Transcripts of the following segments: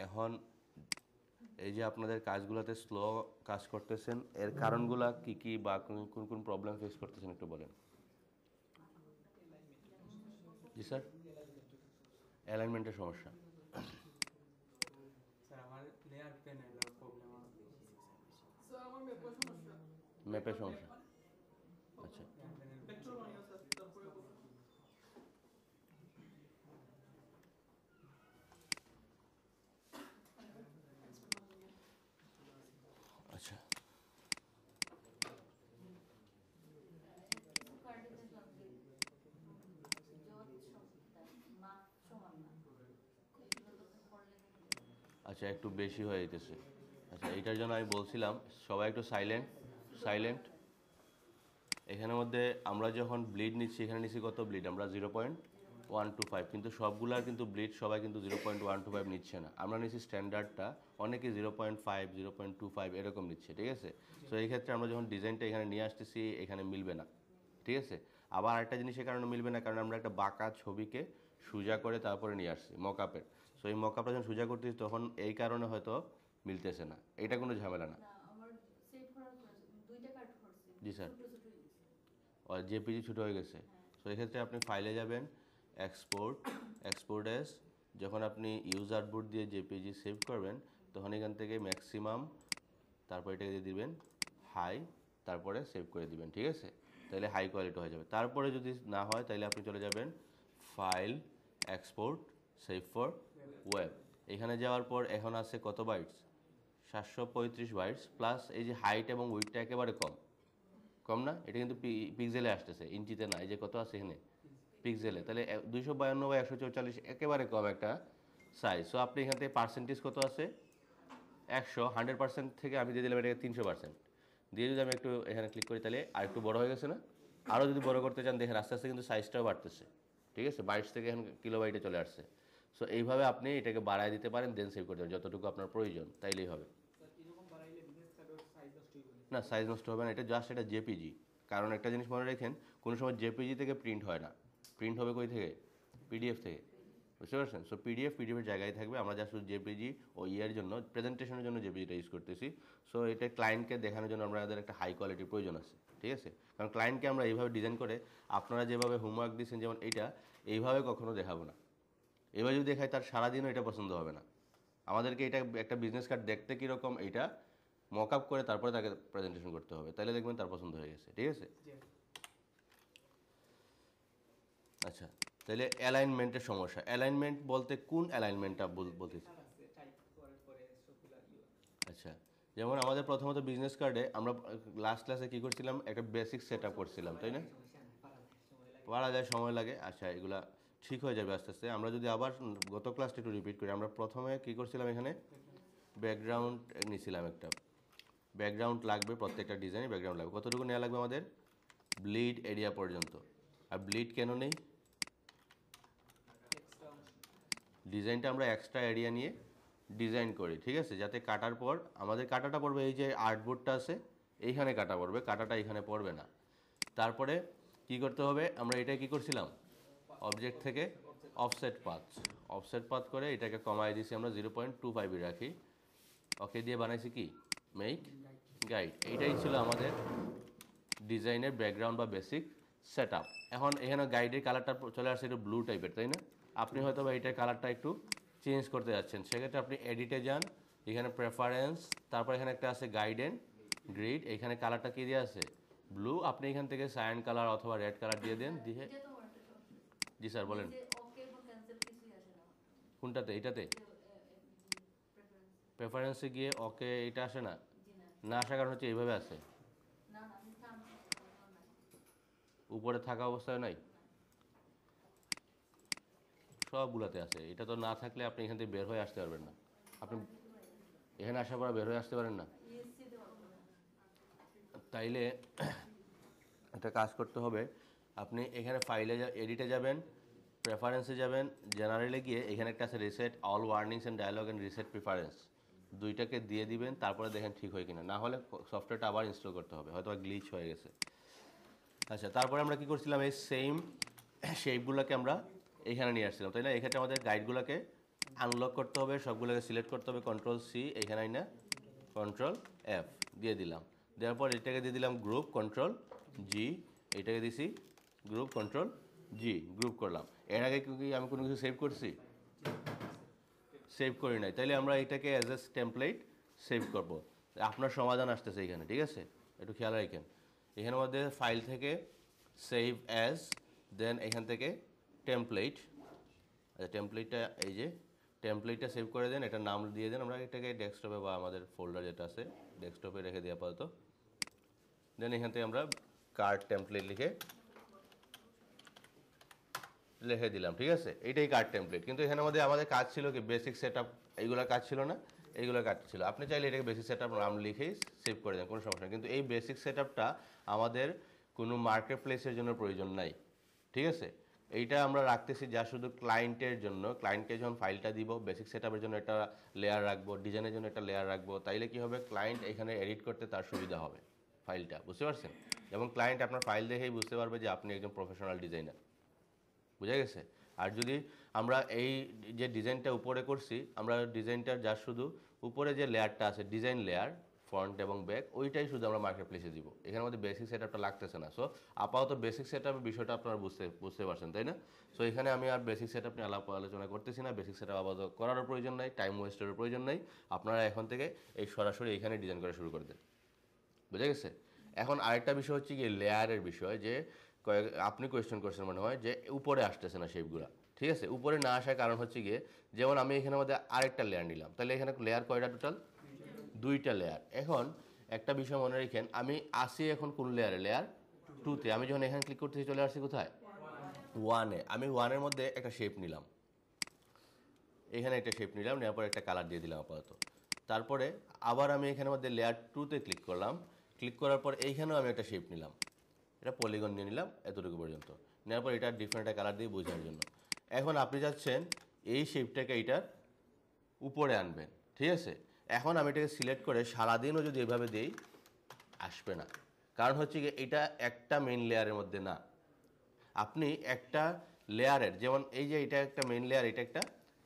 এখন এই যে আপনাদের কাজগুলোতে স্লো কাজ করতেছেন, এর কারণগুলো কি কি বা কোন কোন প্রবলেম ফেস করতেছেন একটু বলেন। জি স্যার। অ্যালাইনমেন্টের সমস্যা। স্যার আমার লেয়ার প্যানেলের প্রবলেম আছে। স্যার আমার ম্যাপের সমস্যা। ম্যাপের সমস্যা। আচ্ছা পেট্রোল মানি আছে তারপরে আচ্ছা আচ্ছা একটু বেশি হয়ে যেতেছে। আচ্ছা এইটার জন্য আমি বলছিলাম সবাই একটু সাইলেন্ট সাইলেন্ট। এখানের মধ্যে আমরা যখন ব্লিড নিচ্ছি, এখানে নিচ্ছি কত ব্লিড আমরা 0.125, কিন্তু সবগুলার কিন্তু ব্লিড সবাই কিন্তু 0.125 নিচ্ছে না। আমরা নিচ্ছি স্ট্যান্ডার্ডটা, অনেকে 0.5 0.25 এরকম নিচ্ছে, ঠিক আছে। তো এই ক্ষেত্রে আমরা যখন ডিজাইনটা এখানে নিয়ে আসতেছি এখানে মিলবে না, ঠিক আছে। আবার আরেকটা জিনিসের কারণে মিলবে না, কারণ আমরা একটা বাঁকা ছবিকে সোজা করে তারপরে নিয়ে আসছি মকআপের। সো এই মকআপটা যখন সোজা করতেছি তখন এই কারণে হয়তো মিলতেছে না, এটা কোনো ঝামেলা না। জি স্যার। আর জেপিজি ছোটো হয়ে গেছে। সো এক্ষেত্রে আপনি ফাইলে যাবেন, এক্সপোর্ট এস, যখন আপনি ইউজার বোর্ড দিয়ে জেপিজি সেভ করবেন তখন এখান থেকে ম্যাক্সিমাম, তারপর এটাকে দিয়ে দিবেন হাই, তারপরে সেভ করে দিবেন, ঠিক আছে। তাহলে হাই কোয়ালিটি হয়ে যাবে। তারপরে যদি না হয় তাহলে আপনি চলে যাবেন file, export, save for web. এখানে যাওয়ার পর এখন আছে কত বাইটস, 735 বাইটস, প্লাস এই যে হাইট এবং উইডটা একেবারে কম কম না, এটা কিন্তু পিক্সেলে আসতেছে, ইঞ্চিতে না। এই যে কত আছে এখানে পিক্সেলে, তাহলে 252/144 একেবারে কম একটা সাইজ। সো আপনি এখান থেকে পার্সেন্টেজ কত আছে 100% থেকে আমি দিয়ে দিলাম এটাকে 300% দিয়ে। যদি আমি একটু এখানে ক্লিক করি তাহলে আর একটু বড় হয়ে গেছে না। আরও যদি বড় করতে চান দেখেন আস্তে আস্তে কিন্তু সাইজটাও বাড়তেছে, ঠিক আছে। 22 থেকে এখন কিলোবাইটে চলে আসছে। সো এইভাবে আপনি এটাকে বাড়ায় দিতে পারেন, দেন সেভ করতে পারেন যতটুকু আপনার প্রয়োজন, তাইলেই হবে। না সাইজ নষ্ট হবে না, এটা জাস্ট এটা জেপিজি। কারণ একটা জিনিস মনে রাখেন, কোনো সময় জেপিজি থেকে প্রিন্ট হয় না, প্রিন্ট হবে কই থেকে, পিডিএফ থেকে, বুঝতে পারছেন। সো পিডিএফের জায়গায় থাকবে। আমরা যা শুধু জেপিজি ও ইয়ের জন্য প্রেজেন্টেশনের জন্য জেপিজিটা ইউজ করতেছি। সো এটা ক্লায়েন্টকে দেখানোর জন্য আমাদের একটা হাই কোয়ালিটির প্রয়োজন আছে, ঠিক আছে। কারণ ক্লায়েন্টকে আমরা এইভাবে ডিজাইন করে, আপনারা যেভাবে হোমওয়ার্ক দিচ্ছেন যেমন এইভাবে কখনো দেখাবো না। এবার যদি দেখায় তার সারাদিনও এটা পছন্দ হবে না। আমাদেরকে এটা একটা বিজনেস কার্ড দেখতে কীরকম এইটা মকআপ করে তারপরে তাকে প্রেজেন্টেশন করতে হবে, তাহলে দেখবেন তার পছন্দ হয়ে গেছে, ঠিক আছে। আচ্ছা তাহলে অ্যালাইনমেন্টের সমস্যা, অ্যালাইনমেন্ট বলতে কোন অ্যালাইনমেন্টটা বলতেছি। আচ্ছা যেমন আমাদের প্রথমত বিজনেস কার্ডে আমরা লাস্ট ক্লাসে কী করছিলাম, একটা বেসিক সেট আপ করছিলাম, তাই না। পারা যায়, সময় লাগে। আচ্ছা এগুলা ঠিক হয়ে যাবে আস্তে আস্তে। আমরা যদি আবার গত ক্লাসটা একটু রিপিট করি, আমরা প্রথমে কী করছিলাম, এখানে ব্যাকগ্রাউন্ড নিছিলাম, একটা ব্যাকগ্রাউন্ড লাগবে, প্রত্যেকটা ডিজাইনে ব্যাকগ্রাউন্ড লাগবে। কতটুকু নেওয়া লাগবে আমাদের, ব্লিড এরিয়া পর্যন্ত। আর ব্লিড কেন নেই, ডিজাইনটা আমরা এক্সট্রা এরিয়া নিয়ে ডিজাইন করি, ঠিক আছে, যাতে কাটার পর আমাদের কাটাটা পড়বে, এই যে আর্টবোর্ডটা আছে এইখানে কাটা পড়বে, কাটাটা এখানে পড়বে না। তারপরে কি করতে হবে, আমরা এটা কি করছিলাম, অবজেক্ট থেকে অফসেট পাথ করে এটাকে কমাই দিয়েছি আমরা 0.25 রাখি। ওকে দিয়ে বানাইছি কি, মেক গাইড। এইটাই ছিল আমাদের ডিজাইনের ব্যাকগ্রাউন্ড বা বেসিক সেট আপ। এখন এখানে গাইডের কালারটা চলে আসছে একটু ব্লু টাইপের, তাই না। আপনি হয়তো বা এটার কালারটা একটু চেঞ্জ করতে যাচ্ছেন, সেক্ষেত্রে আপনি এডিটে যান, এখানে প্রেফারেন্স, তারপর এখানে একটা আছে গাইড অ্যান্ড গ্রিড, এখানে কালারটা কী দিয়ে আছে ব্লু। আপনি এখান থেকে সায়ান কালার অথবা রেড কালার দিয়ে দেন, দিয়ে। জি স্যার বলেন। কোনটাতে, এইটাতে প্রেফারেন্সে গিয়ে ওকে এটা আসে না, না আসার কারণ হচ্ছে এইভাবে আছে, উপরে থাকা অবস্থায় নাই, সবগুলোতে আছে। এটা তো না থাকলে আপনি এখান থেকে বের হয়ে আসতে পারবেন না। আপনি এখানে আসার পর বের হয়ে আসতে পারেন না, তাইলে একটা কাজ করতে হবে। আপনি এখানে ফাইলে এডিটে যাবেন, প্রেফারেন্সে যাবেন, জেনারেলে গিয়ে এখানে একটা আছে reset all warnings and dialogue and reset preference, দুইটাকে দিয়ে দিবেন। তারপরে দেখেন ঠিক হয় কিনা, না হলে সফটওয়্যারটা আবার ইনস্টল করতে হবে, হয়তো গ্লিচ হয়ে গেছে। আচ্ছা তারপরে আমরা কি করছিলাম, এই সেম শেপগুলোকে আমরা এইখানে নিয়ে আসছিলাম, তাই না। এক্ষেত্রে আমাদের গাইডগুলোকে আনলক করতে হবে, সবগুলোকে সিলেক্ট করতে হবে, কন্ট্রোল সি, এখানে না কন্ট্রোল এফ দিয়ে দিলাম। দেওয়ার পর এটাকে দিয়ে দিলাম গ্রুপ, কন্ট্রোল জি, এটাকে দিছি গ্রুপ, কন্ট্রোল জি, গ্রুপ করলাম। এর আগে কি আমি কোনো কিছু সেভ করছি? সেভ করি নাই, তাইলে আমরা এটাকে অ্যাজ এ টেমপ্লেট সেভ করব। আপনার সমাধান আসতেছে এখানে, ঠিক আছে? একটু খেয়াল রাখেন, এখানের মধ্যে ফাইল থেকে সেভ অ্যাজ, দেন এখান থেকে টেমপ্লেট, আচ্ছা টেমপ্লেটটা এই যে টেমপ্লেটটা সেভ করে দেন, এটার নাম দিয়ে দেন, আমরা এটাকে ডেস্কটপে বা আমাদের ফোল্ডার যেটা আছে ডেস্কটপে রেখে দিই আপাতত। দেন এখান থেকে আমরা কার্ড টেমপ্লেট লিখে দিলাম, ঠিক আছে? এইটাই কার্ড টেমপ্লেট। কিন্তু এখানে আমাদের কাজ ছিল কি বেসিক সেট আপ, এইগুলোর কাজ ছিল না, এইগুলোর কাজ ছিল। আপনি চাইলে এটাকে বেসিক সেট আপ নাম লিখেই সেভ করে দেন, কোনো সমস্যা নেই। কিন্তু এই বেসিক সেট আপটা আমাদের কোনো মার্কেট প্লেসের জন্য প্রয়োজন নাই, ঠিক আছে? এইটা আমরা রাখতেছি যা শুধু ক্লায়েন্টের জন্য। ক্লায়েন্টকে যখন ফাইলটা দিব, বেসিক সেট আপের জন্য একটা লেয়ার রাখবো, ডিজাইনের জন্য একটা লেয়ার রাখবো, তাইলে কি হবে, ক্লায়েন্ট এখানে এডিট করতে তার সুবিধা হবে ফাইলটা, বুঝতে পারছেন? এবং ক্লায়েন্ট আপনার ফাইল দেখেই বুঝতে পারবে যে আপনি একজন প্রফেশনাল ডিজাইনার, বুঝা গেছে? আর যদি আমরা এই যে ডিজাইনটা উপরে করছি, আমরা ডিজাইনটার যা শুধু উপরে যে লেয়ারটা আছে ডিজাইন লেয়ার, ফ্রন্ট এবং ব্যাক, ওইটাই শুধু আমরা মার্কেট প্লেসে দিব। এখানের মধ্যে বেসিক সেট আপটা লাগতেছে না। সো আপাতত বেসিক সেট আপের বিষয়টা আপনারা বুঝতে পারছেন, তাই না? সো এখানে আমি আর বেসিক সেট আপ নিয়ে আলোচনা করতেছি না। বেসিক সেট আপ আপাতত করারও প্রয়োজন নাই, টাইম ওয়েস্টেরও প্রয়োজন নাই। আপনারা এখন থেকে এই সরাসরি এখানে ডিজাইন করা শুরু করে দেন, বুঝা গেছে? এখন আরেকটা বিষয় হচ্ছে কি লেয়ারের বিষয়, যে আপনি কোয়েশ্চেন করছেন মনে হয় যে উপরে আসতেছে না শেপগুলো, ঠিক আছে? উপরে না আসার কারণ হচ্ছে গিয়ে, যেমন আমি এখানের মধ্যে আরেকটা লেয়ার নিলাম, তাহলে এখানে লেয়ার কয়টা টোটাল? 2টা লেয়ার। এখন একটা বিষয় মনে রাখেন, আমি আসি এখন কোন লেয়ারে? লেয়ার 2তে। আমি যখন এখানে ক্লিক করতেছি চলে আসছি কোথায়? 1-এ। আমি 1-এর মধ্যে একটা শেপ নিলাম, এখানে একটা শেপ নিলাম, নেওয়ার পর একটা কালার দিয়ে দিলাম আপাতত। তারপরে আবার আমি এখানের মধ্যে লেয়ার 2তে ক্লিক করলাম, ক্লিক করার পর এইখানেও আমি একটা শেপ নিলাম, এটা পলিগন নিয়ে নিলাম এতটুকু পর্যন্ত। নেওয়ার পর এটা ডিফারেন্ট একটা কালার দিয়ে বোঝার জন্য। এখন আপনি যাচ্ছেন এই শেপটাকে এইটার উপরে আনবেন, ঠিক আছে? এখন আমি এটাকে সিলেক্ট করে সারাদিনও যদি এভাবে দিই, আসবে না। কারণ হচ্ছে কি এটা একটা মেইন লেয়ারের মধ্যে না। আপনি একটা লেয়ারের, যেমন এই যে এটা একটা মেইন লেয়ার, এটা একটা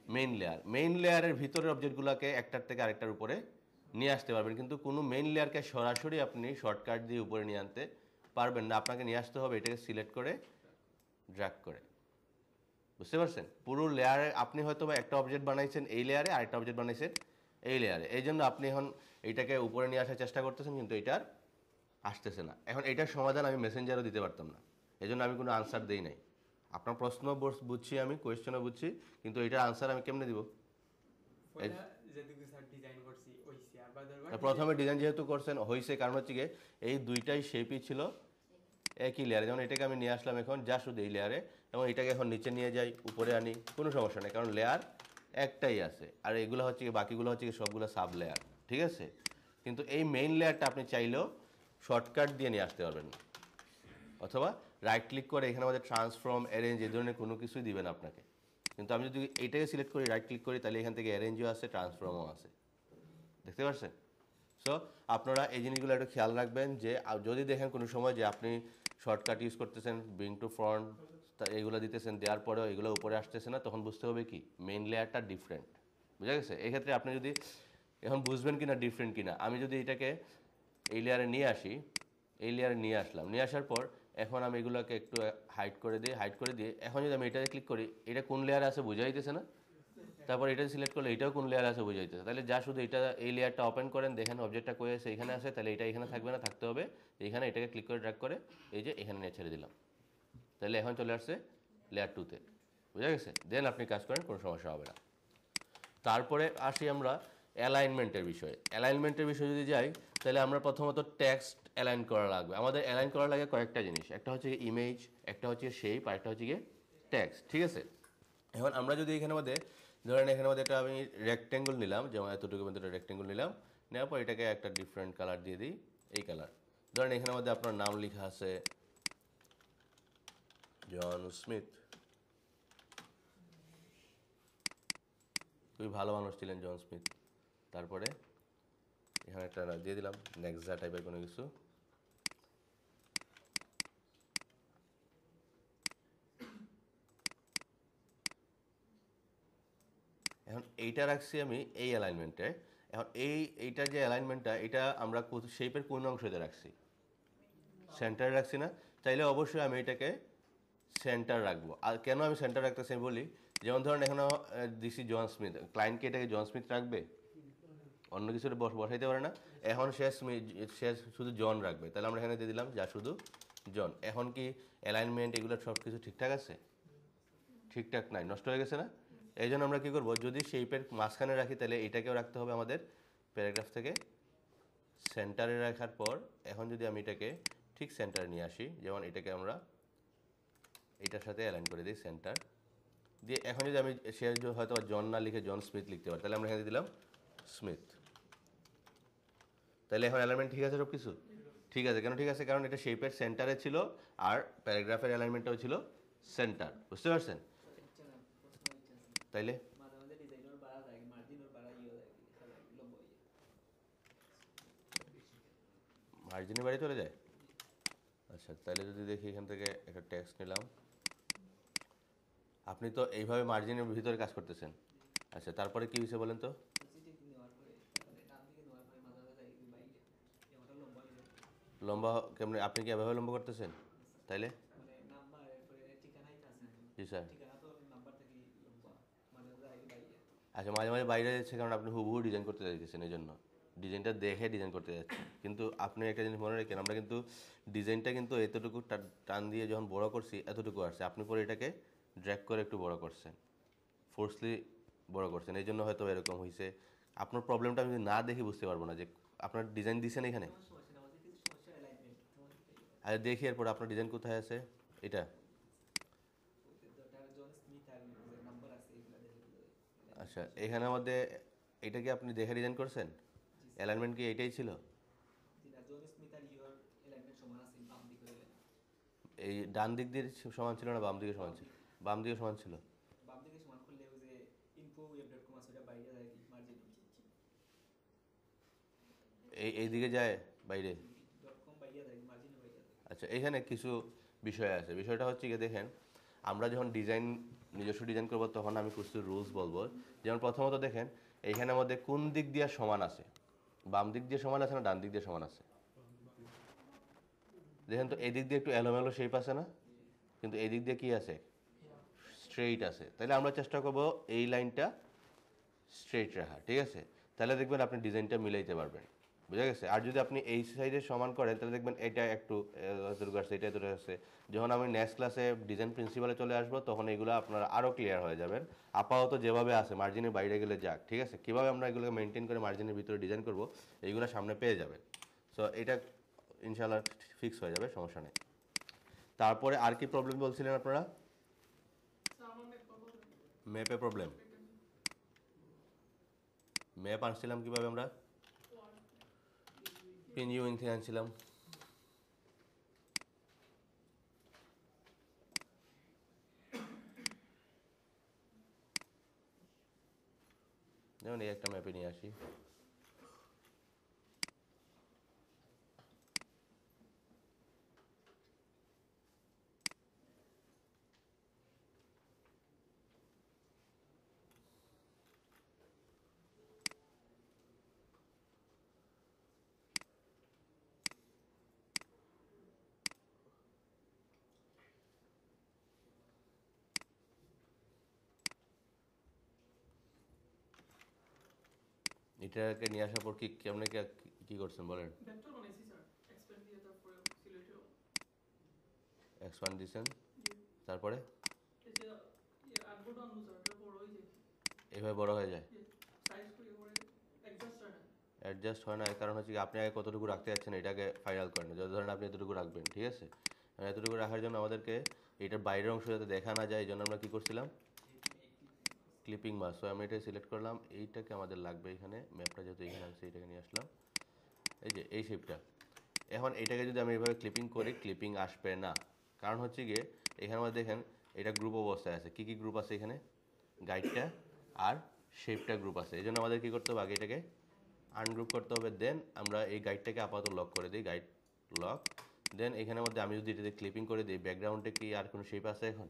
মেইন লেয়ার, মেইন লেয়ারের ভিতরের অবজেক্টগুলোকে একটার থেকে আরেকটার উপরে নিয়ে আসতে পারবেন, কিন্তু কোনো মেইন লেয়ারকে সরাসরি আপনি শর্টকাট দিয়ে উপরে নিয়ে আনতে পারবেন না। আপনাকে নিয়ে আসতে হবে এটাকে সিলেক্ট করে ড্র্যাগ করে, বুঝতে পারছেন? পুরো লেয়ারে আপনি হয়তো বা একটা অবজেক্ট বানাইছেন এই লেয়ারে, আরেকটা অবজেক্ট বানাইছেন এই লেয়ারে, এই জন্য আপনি এখন এইটাকে উপরে নিয়ে আসার চেষ্টা করতেছেন, কিন্তু এটার আসতেছে না। এখন এটার সমাধান আমি মেসেঞ্জারও দিতে পারতাম না, এই জন্য আমি কোনো আনসার দিই নাই। আপনার প্রশ্ন বুঝছি, আমি কোয়েশ্চেনও বুঝছি, কিন্তু এটার আনসার আমি কেমনে দিব? পয়লা যেটুকু স্যার ডিজাইন করছি ওইছে, আর বাদরবার প্রথমে ডিজাইন যেহেতু করছেন হয়েছে, কারণ হচ্ছে গিয়ে এই দুইটাই শেপই ছিল একই লেয়ারে। যেমন এটাকে আমি নিয়ে আসলাম এখন যা শুধু এই লেয়ারে, এবং এটাকে এখন নিচে নিয়ে যাই, উপরে আনি, কোনো সমস্যা নেই, কারণ লেয়ার একটাই আছে। আর এগুলো হচ্ছে কি বাকিগুলো হচ্ছে কি সবগুলো সাব লেয়ার, ঠিক আছে? কিন্তু এই মেইন লেয়ারটা আপনি চাইলেও শর্টকাট দিয়ে নিয়ে আসতে পারবেন না, অথবা রাইট ক্লিক করে এখানে আমাদের ট্রান্সফর্ম, অ্যারেঞ্জ এই ধরনের কোনো কিছুই দিবেন আপনাকে। কিন্তু আমি যদি এইটাকে সিলেক্ট করি, রাইট ক্লিক করি, তাহলে এখান থেকে অ্যারেঞ্জও আছে, ট্রান্সফর্মও আছে, দেখতে পাচ্ছেন? সো আপনারা এই জিনিসগুলো একটু খেয়াল রাখবেন, যে যদি দেখেন কোনো সময় যে আপনি শর্টকাট ইউজ করতেছেন, ব্রিং টু ফ্রন্ট এগুলো দিতেছেন, দেওয়ার পরেও এগুলো উপরে আসতেছে না, তখন বুঝতে হবে কি মেইন লেয়ারটা ডিফারেন্ট, বুঝা গেছে? এক্ষেত্রে আপনি যদি এখন বুঝবেন কিনা ডিফারেন্ট কিনা, আমি যদি এটাকে এই লেয়ারে নিয়ে আসি, এই লেয়ারে নিয়ে আসলাম, নিয়ে আসার পর এখন আমি এগুলোকে একটু হাইড করে দিয়ে এখন যদি আমি এটাতে ক্লিক করি, এটা কোন লেয়ারে আছে বোঝা যাইতেছে না? তারপর এটা সিলেক্ট করলে এটাও কোন লেয়ার আছে বোঝা যাইতেছে। তাহলে যা শুধু এটা এই লেয়ারটা ওপেন করেন, দেখেন অবজেক্টটা কই আছে, এখানে আছে, তাহলে এটা এখানে থাকবে না, থাকতে হবে এখানে। এটাকে ক্লিক করে ড্র্যাগ করে এই যে এখানে নিয়ে ছেড়ে দিলাম, তাহলে এখন চলে আসছে লেয়ার 2তে, বুঝা গেছে? দেন আপনি কাজ করেন, কোনো সমস্যা হবে না। তারপরে আসি আমরা অ্যালাইনমেন্টের বিষয়ে। অ্যালাইনমেন্টের বিষয়ে যদি যাই, তাহলে আমরা প্রথমত টেক্সট অ্যালাইন করা লাগবে। আমাদের অ্যালাইন করা লাগে কয়েকটা জিনিস, একটা হচ্ছে ইমেজ, একটা হচ্ছে শেপ, আর একটা হচ্ছে গিয়ে টেক্সট, ঠিক আছে? এখন আমরা যদি এখানে মধ্যে ধরেন এখানে মধ্যে একটা আমি রেক্টেঙ্গল নিলাম, যেমন এতটুকু মধ্যে একটা রেক্টেঙ্গল নিলাম, নেওয়ার পর এটাকে একটা ডিফারেন্ট কালার দিয়ে দিই, এই কালার। ধরেন এখানে মধ্যে আপনার নাম লেখা আছে জন স্মিথ, খুবই ভালো মানুষ ছিলেন জন স্মিথ। তারপরে এখানে একটা দিয়ে দিলাম নেক্সা টাইপের কোনো কিছু। এখন এখন এইটা রাখছি আমি এই অ্যালাইনমেন্টে। এখন এইটার যে অ্যালাইনমেন্টটা এটা আমরা শেপের কোন অংশতে রাখছি? সেন্টারে রাখছি না? তাইলে অবশ্যই আমি এটাকে সেন্টার রাখবো। আর কেন আমি সেন্টার রাখতেছি আমি বলি, যেমন ধরেন এখানে দিছি জন স্মিথ, ক্লায়েন্ট কি এটাকে জন স্মিথ রাখবে? অন্য কিছু বসাইতে পারে না। এখন সে শুধু জন রাখবে, তাহলে আমরা এখানে দিয়ে দিলাম যা শুধু জন। এখন কি অ্যালাইনমেন্ট এগুলো সব কিছু ঠিকঠাক আছে? ঠিকঠাক নাই, নষ্ট হয়ে গেছে না? এই জন্য আমরা কী করবো, যদি শেপের মাঝখানে রাখি তাহলে এটাকেও রাখতে হবে আমাদের প্যারাগ্রাফ থেকে সেন্টারে রাখার পর। এখন যদি আমি এটাকে ঠিক সেন্টারে নিয়ে আসি, যেমন এটাকে আমরা এটার সাথে অ্যালাইন করে দিই সেন্টার দিয়ে। এখন যদি আমি সে হয়তো জন না লিখে জন স্মিথ লিখতে পারি, তাহলে আমরা এখানে দিলাম স্মিথ। তাহলে এখন অ্যালাইনমেন্ট ঠিক আছে, সব কিছু ঠিক আছে। কেন ঠিক আছে? কারণ এটা শেপের সেন্টারে ছিল আর প্যারাগ্রাফের অ্যালাইনমেন্টটাও ছিল সেন্টার। বুঝতে পারছেন? তাইলে মার্জিনের বাইরে চলে যায়। আচ্ছা, তাহলে যদি দেখি এখান থেকে একটা টেক্সট নিলাম। আপনি তো এইভাবে মার্জিনের ভিতরে কাজ করতেছেন। আচ্ছা, তারপরে কি হয়েছে বলেন তো? লম্বা কেমনে? আপনি কি এভাবে লম্বা করতেছেন? তাইলে জি স্যার। আচ্ছা, মাঝে মাঝে বাইরে যাচ্ছে কারণ আপনি হুবহু ডিজাইন করতে চাইতেছেন, এই জন্য ডিজাইনটা দেখে ডিজাইন করতে যাচ্ছেন। কিন্তু আপনি একটা জিনিস মনে রাখেন, আমরা কিন্তু ডিজাইনটা কিন্তু এতটুকু টান দিয়ে যখন বড় করছি এতটুকু আসছে, আপনি পরে এটাকে ড্র্যাগ করে একটু বড় করছেন, ফোর্সলি বড় করছেন, এই জন্য হয়তো এরকম হয়েছে। আপনার প্রবলেমটা আমি যদি না দেখে বুঝতে পারবো না যে আপনার ডিজাইন দিয়েছেন এখানে। আর দেখি এরপর আপনার ডিজাইন কোথায় আছে। এটা আচ্ছা, এখানের মধ্যে এটা কি আপনি দেখে ডিজাইন করছেন? অ্যালাইনমেন্ট কি এটাই ছিল? এই ডান দিক দিয়ে সমান ছিল না বাম দিকে সমান ছিল? বাম দিকে সমান ছিল। এই দিকে যায় বাইরে। আচ্ছা, এখানে কিছু বিষয় আছে। বিষয়টা হচ্ছে কি, দেখেন আমরা যখন নিজস্ব ডিজাইন করবো তখন আমি কিছু রুলস বলবো। যেমন প্রথমত দেখেন এইখানের মধ্যে কোন দিক দিয়ে সমান আছে? বাম দিক দিয়ে সমান আছে না ডান দিক দিয়ে সমান আছে? দেখেন তো, এই দিক দিয়ে একটু এলোমেলো শেপ আছে না, কিন্তু এই দিক দিয়ে কি আছে? স্ট্রেইট আছে। তাহলে আমরা চেষ্টা করব এই লাইনটা স্ট্রেইট রাখা, ঠিক আছে? তাহলে দেখবেন আপনি ডিজাইনটা মিলাইতে পারবেন। বুঝা গেছে? আর যদি আপনি এই সাইডে সমান করেন তাহলে দেখবেন এটা একটু এতটুকু আসছে, এটা এতটুকু আসছে। যখন আমি নেক্সট ক্লাসে ডিজাইন প্রিন্সিপালে চলে আসবো তখন এগুলো আপনারা আরও ক্লিয়ার হয়ে যাবেন। আপাতত যেভাবে আছে মার্জিনের বাইরে গেলে যাক, ঠিক আছে? কীভাবে আমরা এগুলোকে মেনটেন করে মার্জিনের ভিতরে ডিজাইন করব এইগুলো সামনে পেয়ে যাবেন। সো এটা ইনশাল্লাহ ফিক্স হয়ে যাবে, সমস্যা নেই। তারপরে আর কি প্রবলেম বলছিলেন আপনারা? ম্যাপে প্রবলেম। ম্যাপ আনছিলাম কীভাবে? আমরা পিনইউইং থেকে আনছিলাম। যেমন এই একটা ম্যাপে নিয়ে আসি। এটাকে নিয়ে আসার পর কেমনে কি করছেন বলেন? ভেক্টর বানাইছি স্যার, এক্সপ্যান্ড দিয়ে তারপরে সিলেক্ট এক্সপান্ড দিয়েছেন, তারপরে এই যে আটবোর্ড আনবো স্যার, এটা বড় হয়ে যায়, এভাবে বড় হয়ে যায়। সাইজ করে পরে অ্যাডজাস্ট হয় না। অ্যাডজাস্ট হয় না, এর কারণ হচ্ছে কি আপনি আগে কতটুকু রাখতে যাচ্ছেন এটাকে ফাইনাল করেন। যদি ধরেন আপনি এতটুকু রাখবেন, ঠিক আছে? এতটুকু রাখার জন্য আমাদেরকে এটার বাইরের অংশ যাতে দেখা না যায় এই জন্য আমরা কী করছিলাম? Clipping mask. সো আমি এটা সিলেক্ট করলাম, এইটাকে আমাদের লাগবে এখানে। ম্যাপটা যেহেতু এখানে আছে এটাকে নিয়ে আসলাম, এই যে এই শেপটা। এখন এটাকে যদি আমি এইভাবে ক্লিপিং করি, ক্লিপিং আসবে না। কারণ হচ্ছে গিয়ে এখানে মধ্যে দেখেন এটা গ্রুপ অবস্থায় আছে। কী কী গ্রুপ আছে এখানে? গাইডটা আর শেপটা গ্রুপ আছে। এই জন্য আমাদের কী করতে হবে? আগে এটাকে আনগ্রুপ করতে হবে। দেন আমরা এই গাইডটাকে আপাতত লক করে দিই, গাইড লক। দেন এখানের মধ্যে আমি যদি এটাতে ক্লিপিং করে দিই, ব্যাকগ্রাউন্ডে কি আর কোনো শেপ আছে এখন?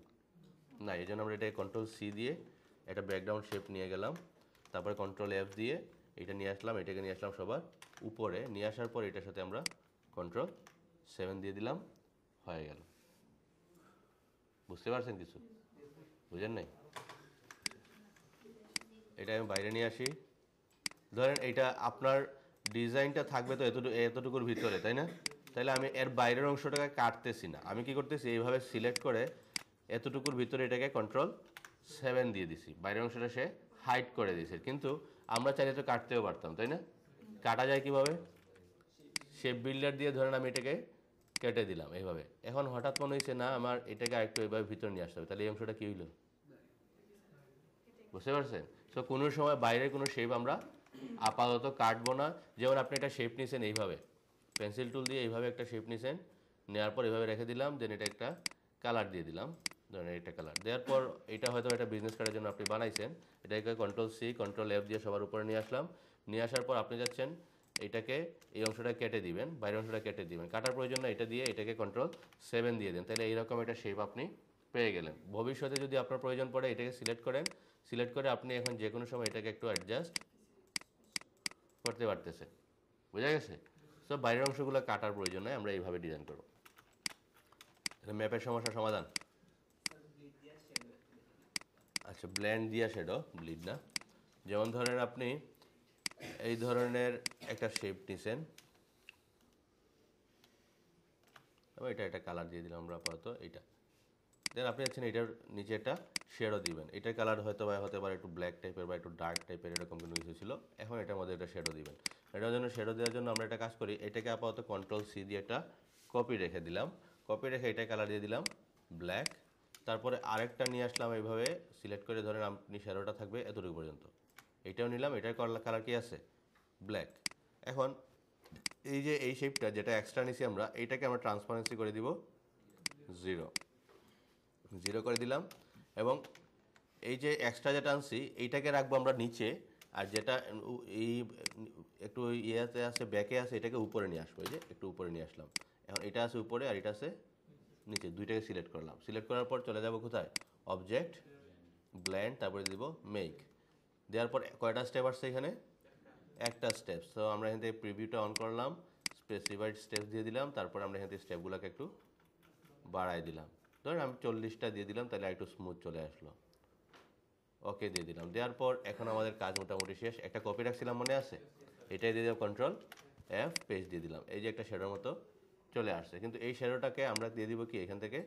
না, এই জন্য আমরা এটাকে কন্ট্রোল সি দিয়ে একটা ব্যাকগ্রাউন্ড শেপ নিয়ে গেলাম। তারপরে কন্ট্রোল এফ দিয়ে এটা নিয়ে আসলাম, এটাকে নিয়ে আসলাম সবার উপরে, নিয়ে আসার পর এটার সাথে আমরা কন্ট্রোল 7 দিয়ে দিলাম, হয়ে গেল। বুঝতে পারছেন কিছু? বুঝেন নাই? এটা আমি বাইরে নিয়ে আসি। ধরেন এটা আপনার ডিজাইনটা থাকবে তো এতটুকুর ভিতরে, তাই না? তাহলে আমি এর বাইরের অংশটাকে কাটতেছি না, আমি কি করতেছি এইভাবে সিলেক্ট করে এতটুকুর ভিতরে এটাকে কন্ট্রোল 7 দিয়ে দিছি, বাইরের অংশটা সে হাইড করে দিয়েছে। কিন্তু আমরা চাইলে তো কাটতেও পারতাম, তাই না? কাটা যায় কিভাবে? শেপ বিল্ডার দিয়ে ধরেন আমি এটাকে কেটে দিলাম এইভাবে। এখন হঠাৎ মনে হয়েছে না আমার এটাকে আরেকটু এইভাবে ভিতরে নিয়ে আসতে হবে, তাহলে এই অংশটা কি হইলো? বুঝতে পারছেন? সো কোনো সময় বাইরের কোনো শেপ আমরা আপাতত কাটবো না। যেমন আপনি একটা শেপ নিয়েছেন এইভাবে, পেন্সিল টুল দিয়ে এইভাবে একটা শেপ নিয়েছেন, নেওয়ার পর এইভাবে রেখে দিলাম, দেন এটা একটা কালার দিয়ে দিলাম, ধরেন এটা কালার দেওয়ার পর এটা হয়তো একটা বিজনেস কার্ডের জন্য আপনি বানাইছেন, এটাকে কন্ট্রোল সি কন্ট্রোল এফ দিয়ে সবার উপরে নিয়ে আসলাম। নিয়ে আসার পর আপনি যাচ্ছেন এটাকে এই অংশটা কেটে দিবেন, বাইরের অংশটা কেটে দিবেন, কাটার প্রয়োজন না, এটা দিয়ে এটাকে কন্ট্রোল 7 দিয়ে দেন, তাহলে এইরকম একটা শেপ আপনি পেয়ে গেলেন। ভবিষ্যতে যদি আপনার প্রয়োজন পড়ে এটাকে সিলেক্ট করেন, সিলেক্ট করে আপনি এখন যে কোনো সময় এটাকে একটু অ্যাডজাস্ট করতে পারতেছেন। বোঝা গেছে? সব বাইরের অংশগুলো কাটার প্রয়োজন নয়, আমরা এইভাবে ডিজাইন করব। ম্যাপের সমস্যার সমাধান। আচ্ছা, ব্লেন্ড দিয়া শ্যাডো, ব্লিড না। যেমন ধরেন আপনি এই ধরনের একটা শেপ নিছেন, এটা একটা কালার দিয়ে দিলাম আমরা আপাতত এইটা। দেন আপনি আছেন এটার নিচে একটা শেডো দিবেন, এটার কালার হয়তো বা হতে পারে একটু ব্ল্যাক টাইপের বা একটু ডার্ক টাইপের, এরকম কোনো কিছু ছিল। এখন এটার মধ্যে একটা শেডো দিবেন। এটার জন্য শেডো দেওয়ার জন্য আমরা একটা কাজ করি, এটাকে আপাতত কন্ট্রোল সি দিয়ে একটা কপি রেখে দিলাম, কপি রেখে এটা কালার দিয়ে দিলাম ব্ল্যাক। তারপরে আরেকটা নিয়ে আসলাম এইভাবে সিলেক্ট করে, ধরেন আপনি শেডোটা থাকবে এতটুকু পর্যন্ত, এটাও নিলাম, এটার কালার কি আছে? ব্ল্যাক। এখন এই যে এই শেপটা যেটা এক্সট্রা নিছি আমরা, এইটাকে আমরা ট্রান্সপারেন্সি করে দিব 0 করে দিলাম। এবং এই যে এক্সট্রা যেটা আনছি এইটাকে রাখবো আমরা নিচে, আর যেটা এই একটু ইয়েতে আছে ব্যাকে আছে এটাকে উপরে নিয়ে আসবো, এই যে একটু উপরে নিয়ে আসলাম। এখন এটা আছে উপরে আর এটা আছে নিচে, দুইটাকে সিলেক্ট করলাম। সিলেক্ট করার পর চলে যাব কোথায়? অবজেক্ট, ব্লেন্ড, তারপরে দিব মেক। দেওয়ার পর কয়টা স্টেপ আসছে এখানে? একটা স্টেপ। সো আমরা এখান থেকে প্রিভিউটা অন করলাম, স্পেসিফাইড স্টেপস দিয়ে দিলাম, তারপর আমরা এখান থেকে স্টেপগুলোকে একটু বাড়াই দিলাম, ধরেন আমি 40টা দিয়ে দিলাম, তাহলে একটু স্মুথ চলে আসলো। ওকে দিয়ে দিলাম। দেওয়ার পর এখন আমাদের কাজ মোটামুটি শেষ। একটা কপি রাখছিলাম মনে আছে, এটাই দিয়ে দিলাম কন্ট্রোল এফ, পেজ দিয়ে দিলাম, এই যে একটা শ্যাডোর মতো চলে আসছে। কিন্তু এই শ্যাডোটাকে আমরা দিয়ে দিব কি এখান থেকে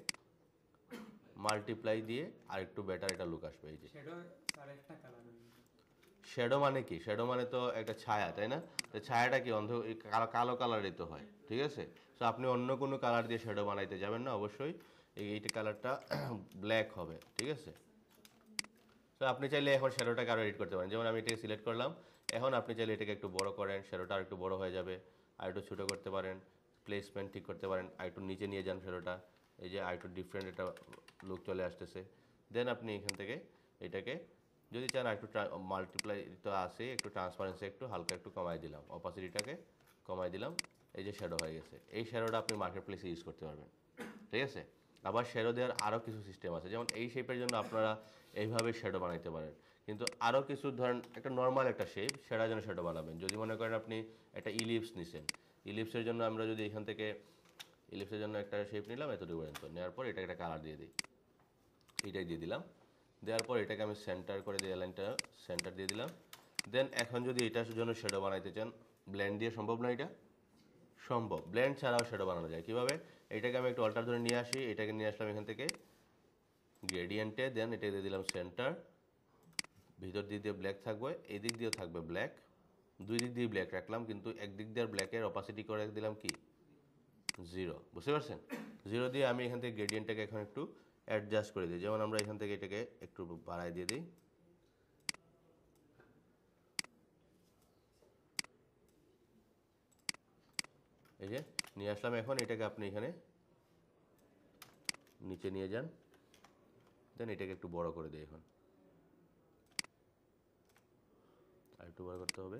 মাল্টিপ্লাই দিয়ে আর একটু বেটার একটা লুক আসবে। এই যে শ্যাডো মানে কি? শ্যাডো মানে তো একটা ছায়া, তাই না? তো ছায়াটা কি কালো কালারই তো হয়, ঠিক আছে? সো আপনি অন্য কোনো কালার দিয়ে শ্যাডো বানাইতে যাবেন না, অবশ্যই এইটা কালারটা ব্ল্যাক হবে, ঠিক আছে? তো আপনি চাইলে এখন শ্যাডোটাকে আরও এডিট করতে পারেন। যেমন আমি এটাকে সিলেক্ট করলাম, এখন আপনি চাইলে এটাকে একটু বড় করেন, শ্যাডোটা আর একটু বড় হয়ে যাবে, আর একটু ছোটো করতে পারেন, প্লেসমেন্ট ঠিক করতে পারেন, আর একটু নিচে নিয়ে যান শ্যাডোটা, এই যে আর একটু ডিফারেন্ট একটা লুক চলে আসতেছে। দেন আপনি এখান থেকে এটাকে যদি চান আর একটু মাল্টিপ্লাই তো আছে, একটু ট্রান্সপারেন্সি একটু হালকা একটু কমাই দিলাম, অপাসিটিটাকে কমাই দিলাম, এই যে শ্যাডো হয়ে গেছে। এই শ্যাডোটা আপনি মার্কেট প্লেসে ইউজ করতে পারবেন, ঠিক আছে? আবার শ্যাডো দেওয়ার আরও কিছু সিস্টেম আছে, যেমন এই শেপের জন্য আপনারা এইভাবে শ্যাডো বানাইতে পারেন। কিন্তু আরও কিছু ধরেন একটা নর্মাল একটা শেপ, সেটার জন্য শ্যাডো বানাবেন। যদি মনে করেন আপনি একটা ইলিপস নিছেন, ইলিপসের জন্য আমরা যদি এখান থেকে ইলিপসের জন্য একটা শেপ নিলাম এতটুকু পর্যন্ত, নেওয়ার পর এটা একটা কালার দিয়ে দিই, এইটাই দিয়ে দিলাম। দেওয়ার পর এটাকে আমি সেন্টার করে দিয়ে লাইনটা সেন্টার দিয়ে দিলাম। দেন এখন যদি এটার জন্য শ্যাডো বানাইতে চান, ব্লেন্ড দিয়ে সম্ভব না? এটা সম্ভব, ব্লেন্ড ছাড়াও শ্যাডো বানানো যায়। কীভাবে? এটাকে আমি একটু অল্টার ধরে নিয়ে আসি, এটাকে নিয়ে আসলাম এখান থেকে গ্রেডিয়েন্টে, দেন এটা দিয়ে দিলাম সেন্টার, ভিতর দিক দিয়ে ব্ল্যাক থাকবে, এই দিক দিয়েও থাকবে ব্ল্যাক, দুই দিক দিয়ে ব্ল্যাক রাখলাম, কিন্তু একদিক দিয়ে ব্ল্যাকের অপাসিটি করে দিলাম কি 0। বুঝতে পারছেন? 0 দিয়ে আমি এখান থেকে গ্রেডিয়েন্টটাকে এখন একটু অ্যাডজাস্ট করে দিই। যেমন আমরা এখান থেকে এটাকে একটু বাড়াই দিয়ে দিই, এই যে নিয়ে আসলাম। এখন এটাকে আপনি এখানে নিচে নিয়ে যান, দেন এটাকে একটু বড় করে দিই। এখন আর একটু বড় করতে হবে,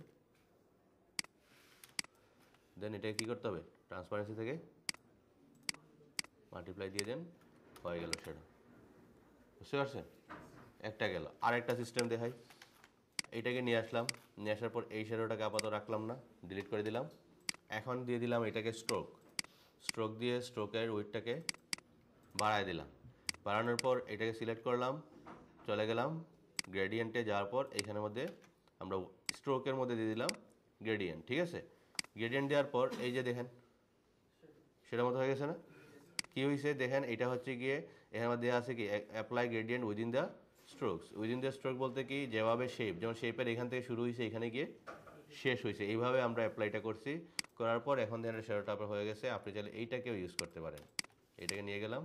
দেন এটাকে কী করতে হবে? ট্রান্সপারেন্সি থেকে মাল্টিপ্লাই দিয়ে দেন, হয়ে গেল সেটা। বুঝতে পারছেন? একটা গেল। আর একটা সিস্টেম দেখাই, এইটাকে নিয়ে আসলাম, নিয়ে আসার পর এই শ্যাডোটাকে আপাতত রাখলাম না, ডিলিট করে দিলাম। এখন দিয়ে দিলাম এটাকে স্ট্রোক, স্ট্রোক দিয়ে স্ট্রোকের উইডটাকে বাড়ায় দিলাম। বাড়ানোর পর এটাকে সিলেক্ট করলাম, চলে গেলাম গ্রেডিয়েন্টে, যাওয়ার পর এইখানের মধ্যে আমরা স্ট্রোকের মধ্যে দিয়ে দিলাম গ্রেডিয়েন্ট। ঠিক আছে, গ্রেডিয়েন্ট দেওয়ার পর এই যে দেখেন সেটার মতো হয়ে গেছে না? কী হয়েছে দেখেন, এটা হচ্ছে গিয়ে এখানে মধ্যে দেওয়া আছে কি apply gradient within the strokes. Within the stroke বলতে কি যেভাবে শেপ, যেমন শেপের এখান থেকে শুরু হয়েছে এখানে গিয়ে শেষ হয়েছে, এইভাবে আমরা অ্যাপ্লাইটা করছি। করার পর এখন দেখেন শ্যাডোটা আপনার হয়ে গেছে। আপনি চাইলে এইটাকেও ইউজ করতে পারেন। এটাকে নিয়ে গেলাম,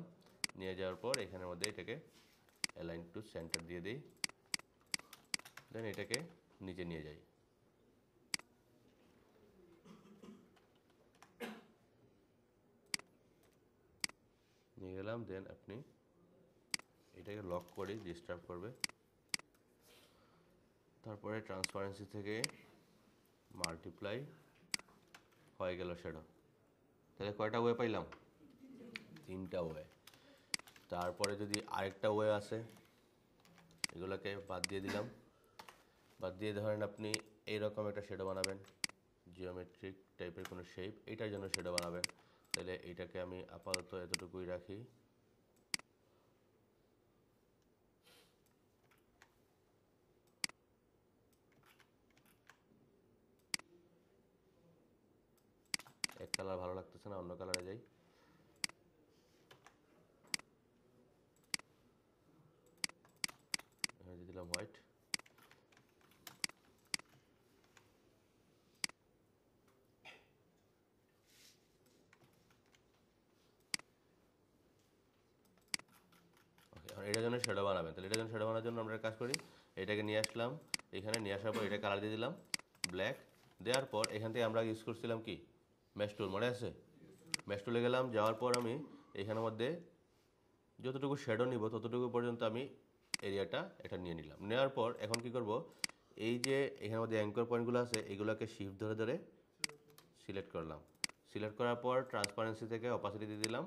নিয়ে যাওয়ার পর এখানের মধ্যে এটাকে অ্যালাইন টু সেন্টার দিয়ে দিই, দেন এটাকে নিচে নিয়ে যাই। নিয়ে গেলাম, দেন আপনি এটাকে লক করে ডিস্টার্ব করবে। তারপরে ট্রান্সপারেন্সি থেকে মাল্টিপ্লাই হয়ে গেল শ্যাডো। তাহলে কয়টা ওয়ে পাইলাম? 3টা ওয়ে। তারপরে যদি আরেকটা ওয়ে আছে, এগুলোকে বাদ দিয়ে দিলাম। বাদ দিয়ে ধরেন আপনি এইরকম একটা শ্যাডো বানাবেন, জিওমেট্রিক টাইপের কোনো শেপ, এইটার জন্য শ্যাডো বানাবেন। তাহলে এইটাকে আমি আপাতত এতটুকুই রাখি। এক কালার ভালো লাগতেছে না, অন্য কালারে যাই। এখানে দিয়ে দিলাম হোয়াইট। ওকে, এখন এটার জন্য শ্যাডো বানাবেন। তাহলে এটার জন্য শ্যাডো বানানোর জন্য আমরা কাজ করি, এটাকে নিয়ে আসলাম, এখানে নিয়ে আসার পর এটা কালার দিয়ে দিলাম ব্ল্যাক। দেওয়ার পর এখান থেকে আমরা ইউজ করছিলাম কি ম্যাশ টুল, মনে আছে? ম্যাশ টুলে গেলাম, যাওয়ার পর আমি এখানের মধ্যে যতটুকু শ্যাডো নিব ততটুকু পর্যন্ত আমি এরিয়াটা এটা নিয়ে নিলাম। নেওয়ার পর এখন কি করব, এই যে এখানের মধ্যে অ্যাঙ্কর পয়েন্টগুলো আছে এগুলোকে শিফট ধরে ধরে সিলেক্ট করলাম। সিলেক্ট করার পর ট্রান্সপারেন্সি থেকে অপাসিটি দিয়ে দিলাম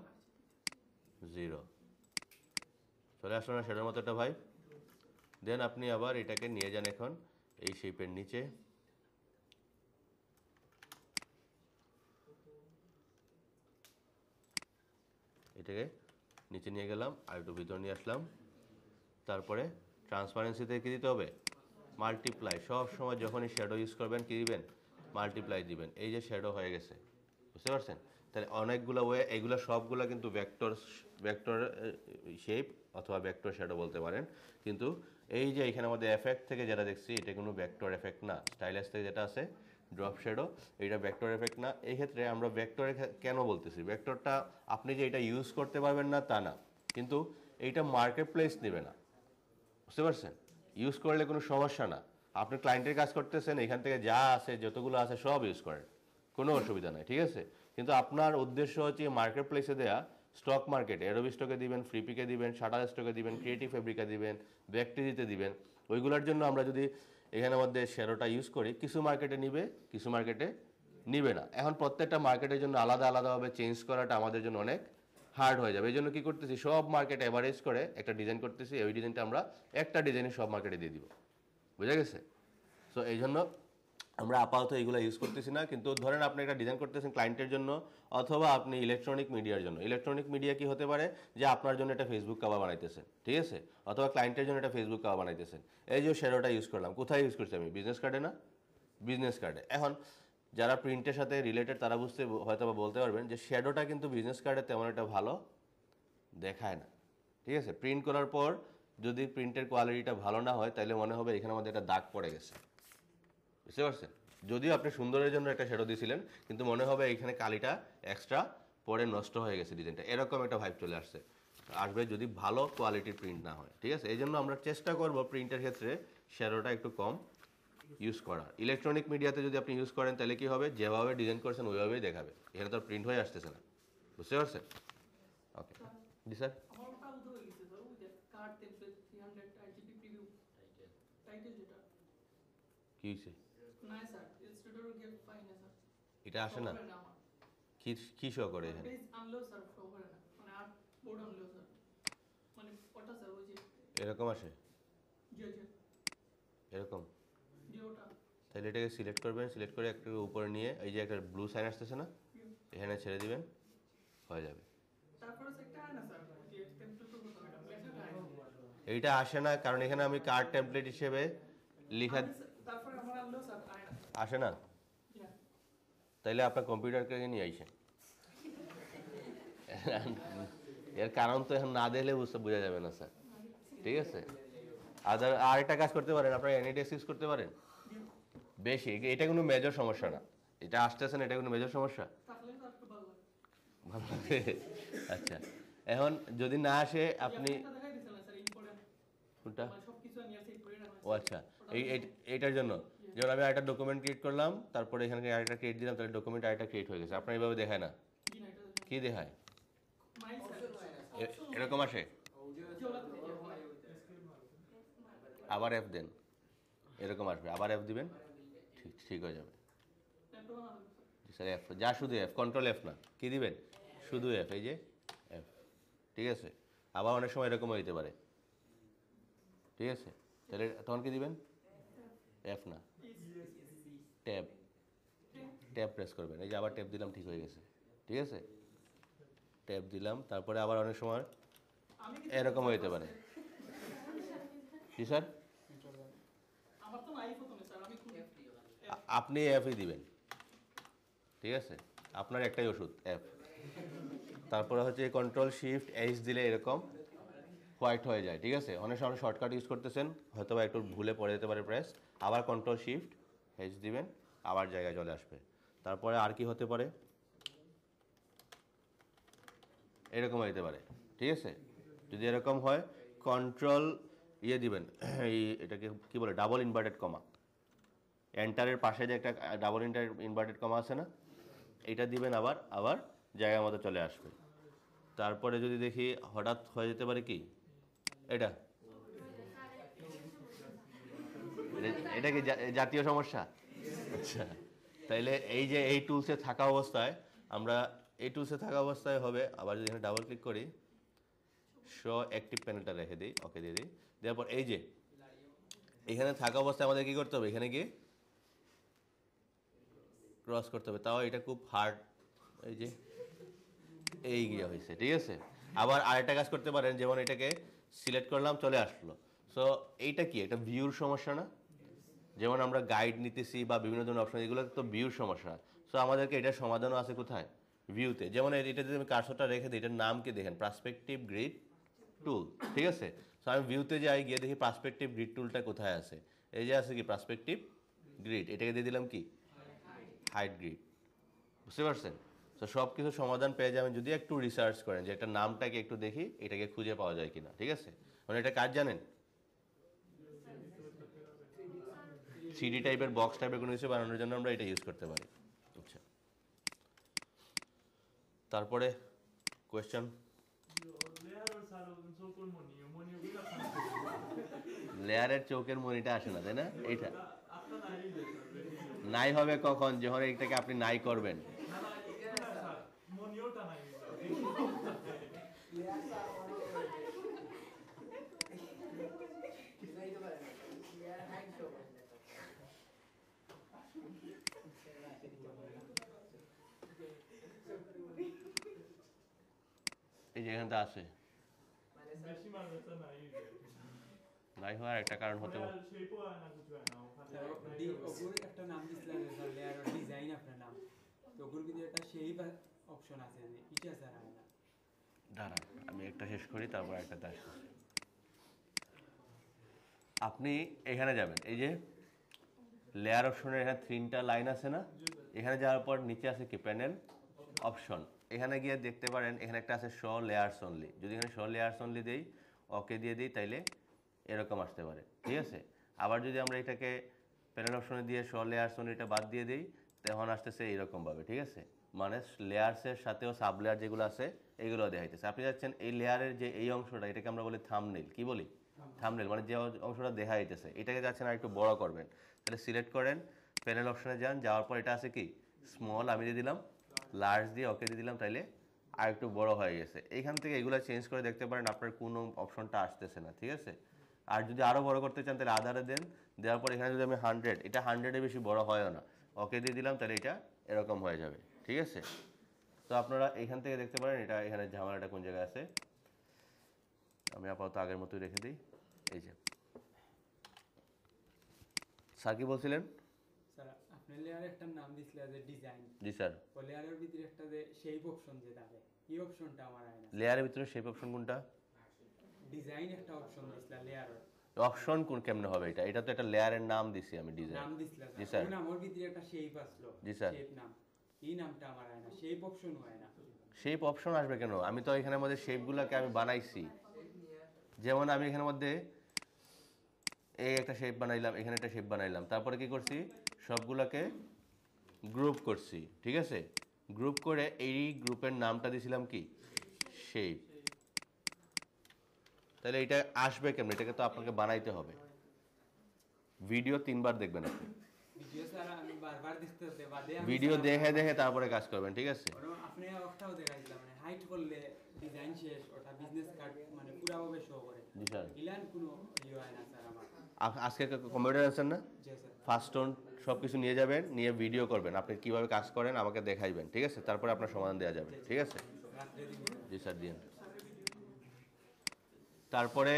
0। চলে আসলো না শ্যাডোর মতো একটা ভাই? দেন আপনি আবার এটাকে নিয়ে যান এখন এই শেপের নিচে, এটাকে নিচে নিয়ে গেলাম আর একটু ভিতর নিয়ে আসলাম। তারপরে ট্রান্সপারেন্সিতে কী দিতে হবে? মাল্টিপ্লাই। সব সময় যখনই শ্যাডো ইউজ করবেন কী দিবেন? মাল্টিপ্লাই দিবেন। এই যে শ্যাডো হয়ে গেছে, বুঝতে পারছেন? তাহলে অনেকগুলো ওয়ে, এইগুলো সবগুলো কিন্তু ভেক্টর শেপ অথবা ভেক্টর শ্যাডো বলতে পারেন। কিন্তু এই যে এখানে আমাদের এফেক্ট থেকে যেটা দেখছি এটা কোনো ভেক্টর এফেক্ট না। স্টাইলাস থেকে যেটা আছে ড্রপ শ্যাডো, এটা ভেক্টর এফেক্ট না। এই ক্ষেত্রে আমরা ভেক্টরে কেন বলতেছি? ভেক্টরটা আপনি যে এটা ইউজ করতে পারবেন না তা না, কিন্তু এইটা মার্কেট প্লেস নেবে না, বুঝতে পারছেন? ইউজ করলে কোনো সমস্যা না। আপনি ক্লায়েন্টের কাজ করতেছেন, এখান থেকে যা আছে যতগুলো আছে সব ইউজ করেন, কোনো অসুবিধা নাই, ঠিক আছে? কিন্তু আপনার উদ্দেশ্য হচ্ছে মার্কেট প্লেসে দেয়া স্টক মার্কেটে অ্যাডোবি স্টকে দিবেন, ফ্রিপিকে দিবেন, শাটার স্টকে দিবেন, ক্রিয়েটিভ ফেব্রিকা দিবেন, ব্যাকটিজিতে দিবেন। ওইগুলোর জন্য আমরা যদি এখানের মধ্যে শ্যাডোটা ইউজ করি, কিছু মার্কেটে নিবে, কিছু মার্কেটে নিবে না। এখন প্রত্যেকটা মার্কেটের জন্য আলাদা আলাদাভাবে চেঞ্জ করাটা আমাদের জন্য অনেক হার্ড হয়ে যাবে। এই জন্য কী করতেছি, সব মার্কেট অ্যাভারেজ করে একটা ডিজাইন করতেছি। ওই ডিজাইনটা আমরা একটা ডিজাইনে সব মার্কেটে দিয়ে দিব, বুঝা গেছে? সো এই জন্য আমরা আপাতত এইগুলো ইউজ করতেছি না। কিন্তু ধরেন আপনি একটা ডিজাইন করতেছেন ক্লায়েন্টের জন্য অথবা আপনি ইলেকট্রনিক মিডিয়ার জন্য। ইলেকট্রনিক মিডিয়া কি হতে পারে, যে আপনার জন্য একটা ফেসবুক কভার বানাইতেছেন, ঠিক আছে? অথবা ক্লায়েন্টের জন্য একটা ফেসবুক কভার বানাইতেছেন। এই যে শ্যাডোটা ইউজ করলাম, কোথায় ইউজ করছি আমি? বিজনেস কার্ডে না? বিজনেস কার্ডে। এখন যারা প্রিন্টের সাথে রিলেটেড তারা বুঝতে হয়তো বা বলতে পারবেন যে শ্যাডোটা কিন্তু বিজনেস কার্ডে তেমন একটা ভালো দেখায় না, ঠিক আছে? প্রিন্ট করার পর যদি প্রিন্টের কোয়ালিটিটা ভালো না হয় তাহলে মনে হবে এখানে আমাদের একটা দাগ পড়ে গেছে, বুঝতে পারছেন? যদিও আপনি সুন্দরের জন্য একটা শ্যাডো দিয়েছিলেন কিন্তু মনে হবে এখানে কালিটা এক্সট্রা পরে নষ্ট হয়ে গেছে ডিজাইনটা, এরকম একটা ভাইব চলে আসবে যদি ভালো কোয়ালিটির প্রিন্ট না হয়, ঠিক আছে? এই জন্য আমরা চেষ্টা করব প্রিন্টের ক্ষেত্রে শ্যাডোটা একটু কম ইউজ করার। ইলেকট্রনিক মিডিয়াতে যদি আপনি ইউজ করেন তাহলে কী হবে, যেভাবে ডিজাইন করছেন ওইভাবেই দেখাবে, এখানে তো প্রিন্ট হয়ে আসতেছে না, বুঝতে পারছেন? ওকে, জি স্যার। আমার ওটা উঠে হয়ে গেছে স্যার, ওই যে card template 300 IGP preview title যেটা কী হয়েছে? না স্যার, ইনস্টিটিউটর গিয়ে পাই না স্যার, এটা আসে না? শো করে না আমার কি শো করে এখানে? পেজ আনলেও স্যার শো করে না, মানে আর্ট বোর্ড আনলেও স্যার, মানে ওটা স্যার ওই যে এরকম আসে? জি জি এরকম? যে ওটা তাহলে এটাকে সিলেক্ট করবেন, সিলেক্ট করে একটু উপরে নিয়ে এই যে একটা ব্লু সাইন আসতেছে না, এখানে ছেড়ে দিবেন, হয়ে যাবে। তারপরে একটা আয় না স্যার যে টেমপ্লেট করতে হবে এটা লেখাটা আয় এইটা আসে না কারণ এখানে আমি কার্ড টেমপ্লেট হিসেবে লিখা তারপরে আমার আনলেও স্যার আয় না আসে না, Yeah. তাইলে আপনার কম্পিউটারকে নিয়ে আইসেন। এর কারণ তো এখন না দেখলে বোঝা যাবে না স্যার, ঠিক আছে। আর একটা কাজ করতে পারেন, আপনারা অ্যানিটেক্স ইউজ করতে পারেন বেশি, এটা কোনো মেজর সমস্যা না, এটা আসতেছে না, এটা কোনো মেজর সমস্যা তাহলে তো একটু ভালো লাগে ভালো লাগে। আচ্ছা, এখন যদি না আসে আপনি এটা দেখাই দিছেন না স্যার ইম্পর্টেন্ট কোনটা, মানে সবকিছু নিয়ে সেভ করে রাখা ও আচ্ছা, এইটার জন্য যেমন আমি একটা ডকুমেন্ট ক্রিয়েট করলাম, তারপরে এখানে আরেকটা ক্রিয়েট দিলাম, তাহলে ডকুমেন্ট আরেকটা ক্রিয়েট হয়ে গেছে। আপনার এইভাবে দেখায় না, জি না এটা কি দেখায়, মাই স্যার এরকম আসে, আবার এফ দেন, এরকম আসবে, আবার এফ দিবেন, ঠিক ঠিক হয়ে যাবে। জি স্যার, এফ যা, শুধু এফ, কন্ট্রোল এফ না, কি দিবেন, শুধু এফ, এই যে এফ, ঠিক আছে। আবার অনেক সময় এরকম হইতে পারে, ঠিক আছে, তাহলে তখন কি দিবেন, এফ না, ট্যাব, ট্যাব প্রেস করবেন, এই যে আবার ট্যাব দিলাম, ঠিক হয়ে গেছে, ঠিক আছে, ট্যাব দিলাম, তারপরে আবার অনেক সময় এরকম হইতে পারে। কি স্যার, আমার তো নাই প্রথমে স্যার আমি খুব আপনি এফই দিবেন, ঠিক আছে, আপনার একটাই ওষুধ এফ। তারপরে হচ্ছে কন্ট্রোল শিফট এইচ দিলে এরকম হোয়াইট হয়ে যায়, ঠিক আছে। অনেক সময় শর্টকাট ইউজ করতেছেন, হয়তো বা একটু ভুলে পড়ে যেতে পারে প্রেস, আবার কন্ট্রোল শিফট এইচ দিবেন, আবার জায়গায় চলে আসবে। তারপরে আর কি হতে পারে, এরকম হতে পারে, ঠিক আছে। যদি এরকম হয় কন্ট্রোল দিবেন, এই এটাকে কি বলে, ডাবল ইনভার্টেড কমা, এন্টারের পাশে যে একটা ডাবল ইনভার্টেড কমা আছে না, এটা দিবেন, আবার আবার জায়গার মতো চলে আসবে। তারপরে যদি দেখি হঠাৎ হয়ে যেতে পারে কি, এটা এটা কি জাতীয় সমস্যা, আচ্ছা। তাইলে এই যে এই টুলসে থাকা অবস্থায়, আমরা এই টুলসে থাকা অবস্থায় হবে, আবার যদি এখানে ডাবল ক্লিক করি, শো অ্যাক্টিভ প্যানেলটা রেখে দিই, ওকে দিয়ে দিই, দেওয়ার পর এই যে এখানে থাকা অবস্থায় আমাদের কি করতে হবে, এখানে গিয়ে ক্রস করতে হবে, তাও এটা খুব হার্ড, এই যে এই গিয়ে হয়েছে, ঠিক আছে। আবার আরেকটা কাজ করতে পারেন, যেমন এটাকে সিলেক্ট করলাম, চলে আসলো, সো এইটা কি, এটা ভিউর সমস্যা না, যেমন আমরা গাইড নিতেছি বা বিভিন্ন ধরনের অপশন, এগুলো তো ভিউর সমস্যা। সো আমাদেরকে এটার সমাধানও আছে কোথায়, ভিউতে। যেমন এটা যদি আমি কার্সরটা রেখে দিই, এটার নাম কি দেখেন, পার্সপেক্টিভ গ্রিড টুল, ঠিক আছে। সো আমি ভিউতে যাই, গিয়ে দেখি পার্সপেক্টিভ গ্রিড টুলটা কোথায় আছে, এই যে আছে কি পার্সপেক্টিভ গ্রিড, এটাকে দিয়ে দিলাম কি হাইট গ্রিড, বুঝতে পারছেন। তো সব কিছু সমাধান পেয়ে যাবেন যদি একটু রিসার্চ করেন, যে এটা নামটাকে একটু দেখি, এটাকে খুঁজে পাওয়া যায় কিনা, ঠিক আছে। মানে এটা কাজ জানেন, সিডি টাইপের বক্স টাইপের কোনো কিছু বানানোর জন্য আমরা এটা ইউজ করতে পারি। আচ্ছা, তারপরে কোয়েশ্চেন, লেয়ারের চৌকের মনিটা আসে না, তাই না, এইটা নাই হবে কখন, যখন এইটাকে আপনি নাই করবেন, এই যে এখানটা আছে, নাই হওয়ার একটা কারণ হতে পারে, একটা নাম দিছিলেন স্যার, লেয়ার ডিজাইন আপনার নাম, তো ওগুলোর ভিতরে একটা সেই অপশন আছে যে এটা স্যার আয় না। দাঁড়ান আমি একটা শেষ করি, তারপর একটা দাস। আপনি এখানে যাবেন, এই যে লেয়ার অপশনের এখানে 3টা লাইন আছে না, এখানে যাওয়ার পর নিচে আছে কি প্যানেল অপশন, এখানে গিয়ে দেখতে পারেন এখানে একটা আছে শো লেয়ার্স অনলি, যদি এখানে শো লেয়ার্স অনলি দেই, ওকে দিয়ে দিই, তাইলে এরকম আসতে পারে, ঠিক আছে। আবার যদি আমরা এটাকে প্যানেল অপশনে দিয়ে শো লেয়ার্স অনলিটা বাদ দিয়ে দিই, তখন আসতেছে এইরকমভাবে, ঠিক আছে। মানে লেয়ার্সের সাথেও সাব লেয়ার যেগুলো আছে এগুলো দেখাইতেছে। আপনি যাচ্ছেন এই লেয়ারের যে এই অংশটা, এটাকে আমরা বলি থাম্বনেইল, কি বলি, থাম্বনেইল, মানে যে অংশটা দেখা যাইতেছে, এটাকে যাচ্ছেন আর একটু বড় করবেন, তাহলে সিলেক্ট করেন, প্যানেল অপশনে যান, যাওয়ার পর এটা আছে কি স্মল, আমি দিয়ে দিলাম, লার্জ দিয়ে ওকে দিয়ে দিলাম, তাইলে আর একটু বড় হয়ে গেছে। এইখান থেকে এগুলো চেঞ্জ করে দেখতে পারেন আপনার কোন অপশনটা আসতেছে না, ঠিক আছে। আর যদি আরও বড় করতে চান তাহলে আধারে দেন, দেওয়ার পর এখানে যদি আমি 100, এটা 100-এর বেশি বড় হয়ও না, ওকে দিয়ে দিলাম, তাহলে এটা এরকম হয়ে যাবে। ঠিক আছে, তো আপনারা এখান থেকে দেখতে পারেন এটা এখানে ঝামেলাটা কোন জায়গায় আছে। আমি আপাতত আগের মতোই রেখে দিই। এই যে স্যার কি বলছিলেন? স্যার আপনি লেয়ারে একটা নাম দিছিলেন যে ডিজাইন। জি স্যার। ও লেয়ারের ভিতরে একটা যে শেপ অপশন যে থাকে, এই অপশনটা আমার আয় না। লেয়ারের ভিতরে শেপ অপশন কোনটা? ডিজাইন একটা অপশন দিছিলেন লেয়ারের। অপশন কোন কেমনে হবে এটা? এটা তো একটা লেয়ারের নাম দিছি আমি, ডিজাইন। নাম দিছিলেন জি স্যার। স্যার। ওই নামের ভিতরে একটা শেপ আসলো। জি স্যার। শেপ নাম। এই নামটা আমার আয় না, শেপ অপশন হয় না। শেপ অপশন আসবে কেন? আমি তো এখানের মধ্যে শেপগুলোকে আমি বানাইছি। যেমন আমি এখানের মধ্যে এই একটা শেপ বানাইলাম, এখানে একটা শেপ বানাইলাম, তারপরে কি করছি, সবগুলোকে গ্রুপ করছি। ঠিক আছে, গ্রুপ করে এই গ্রুপের নামটা দিয়েছিলাম কি, শেপ। তাহলে এটা আসবে কেমন? এটাকে তো আপনাকে বানাইতে হবে। ভিডিও 3 বার দেখবেন আপনি, ভিডিও স্যার আমি বারবার দেখতেছি, বাদে আমি ভিডিও দেখে দেখে তারপরে কাজ করবেন। ঠিক আছে, আপনি একটাও দেখাইছিলাম মানে হাইট করলে ডিজাইন শেষ, ওটা বিজনেস কার্ড মানে পুরাভাবে শো করে। জি স্যার। ইলান কোনো ইয়ে হয় না স্যার আমার। আজকে কম্পিউটার আছেন না, জি স্যার। ফার্স্ট টোন সব কিছু নিয়ে যাবেন, নিয়ে ভিডিও করবেন, আপনি কিভাবে কাজ করেন আমাকে দেখাইবেন। ঠিক আছে, তারপরে আপনার সমাধান দেওয়া যাবে। ঠিক আছে, রাত্রে দিন। জি স্যার দিন। তারপরে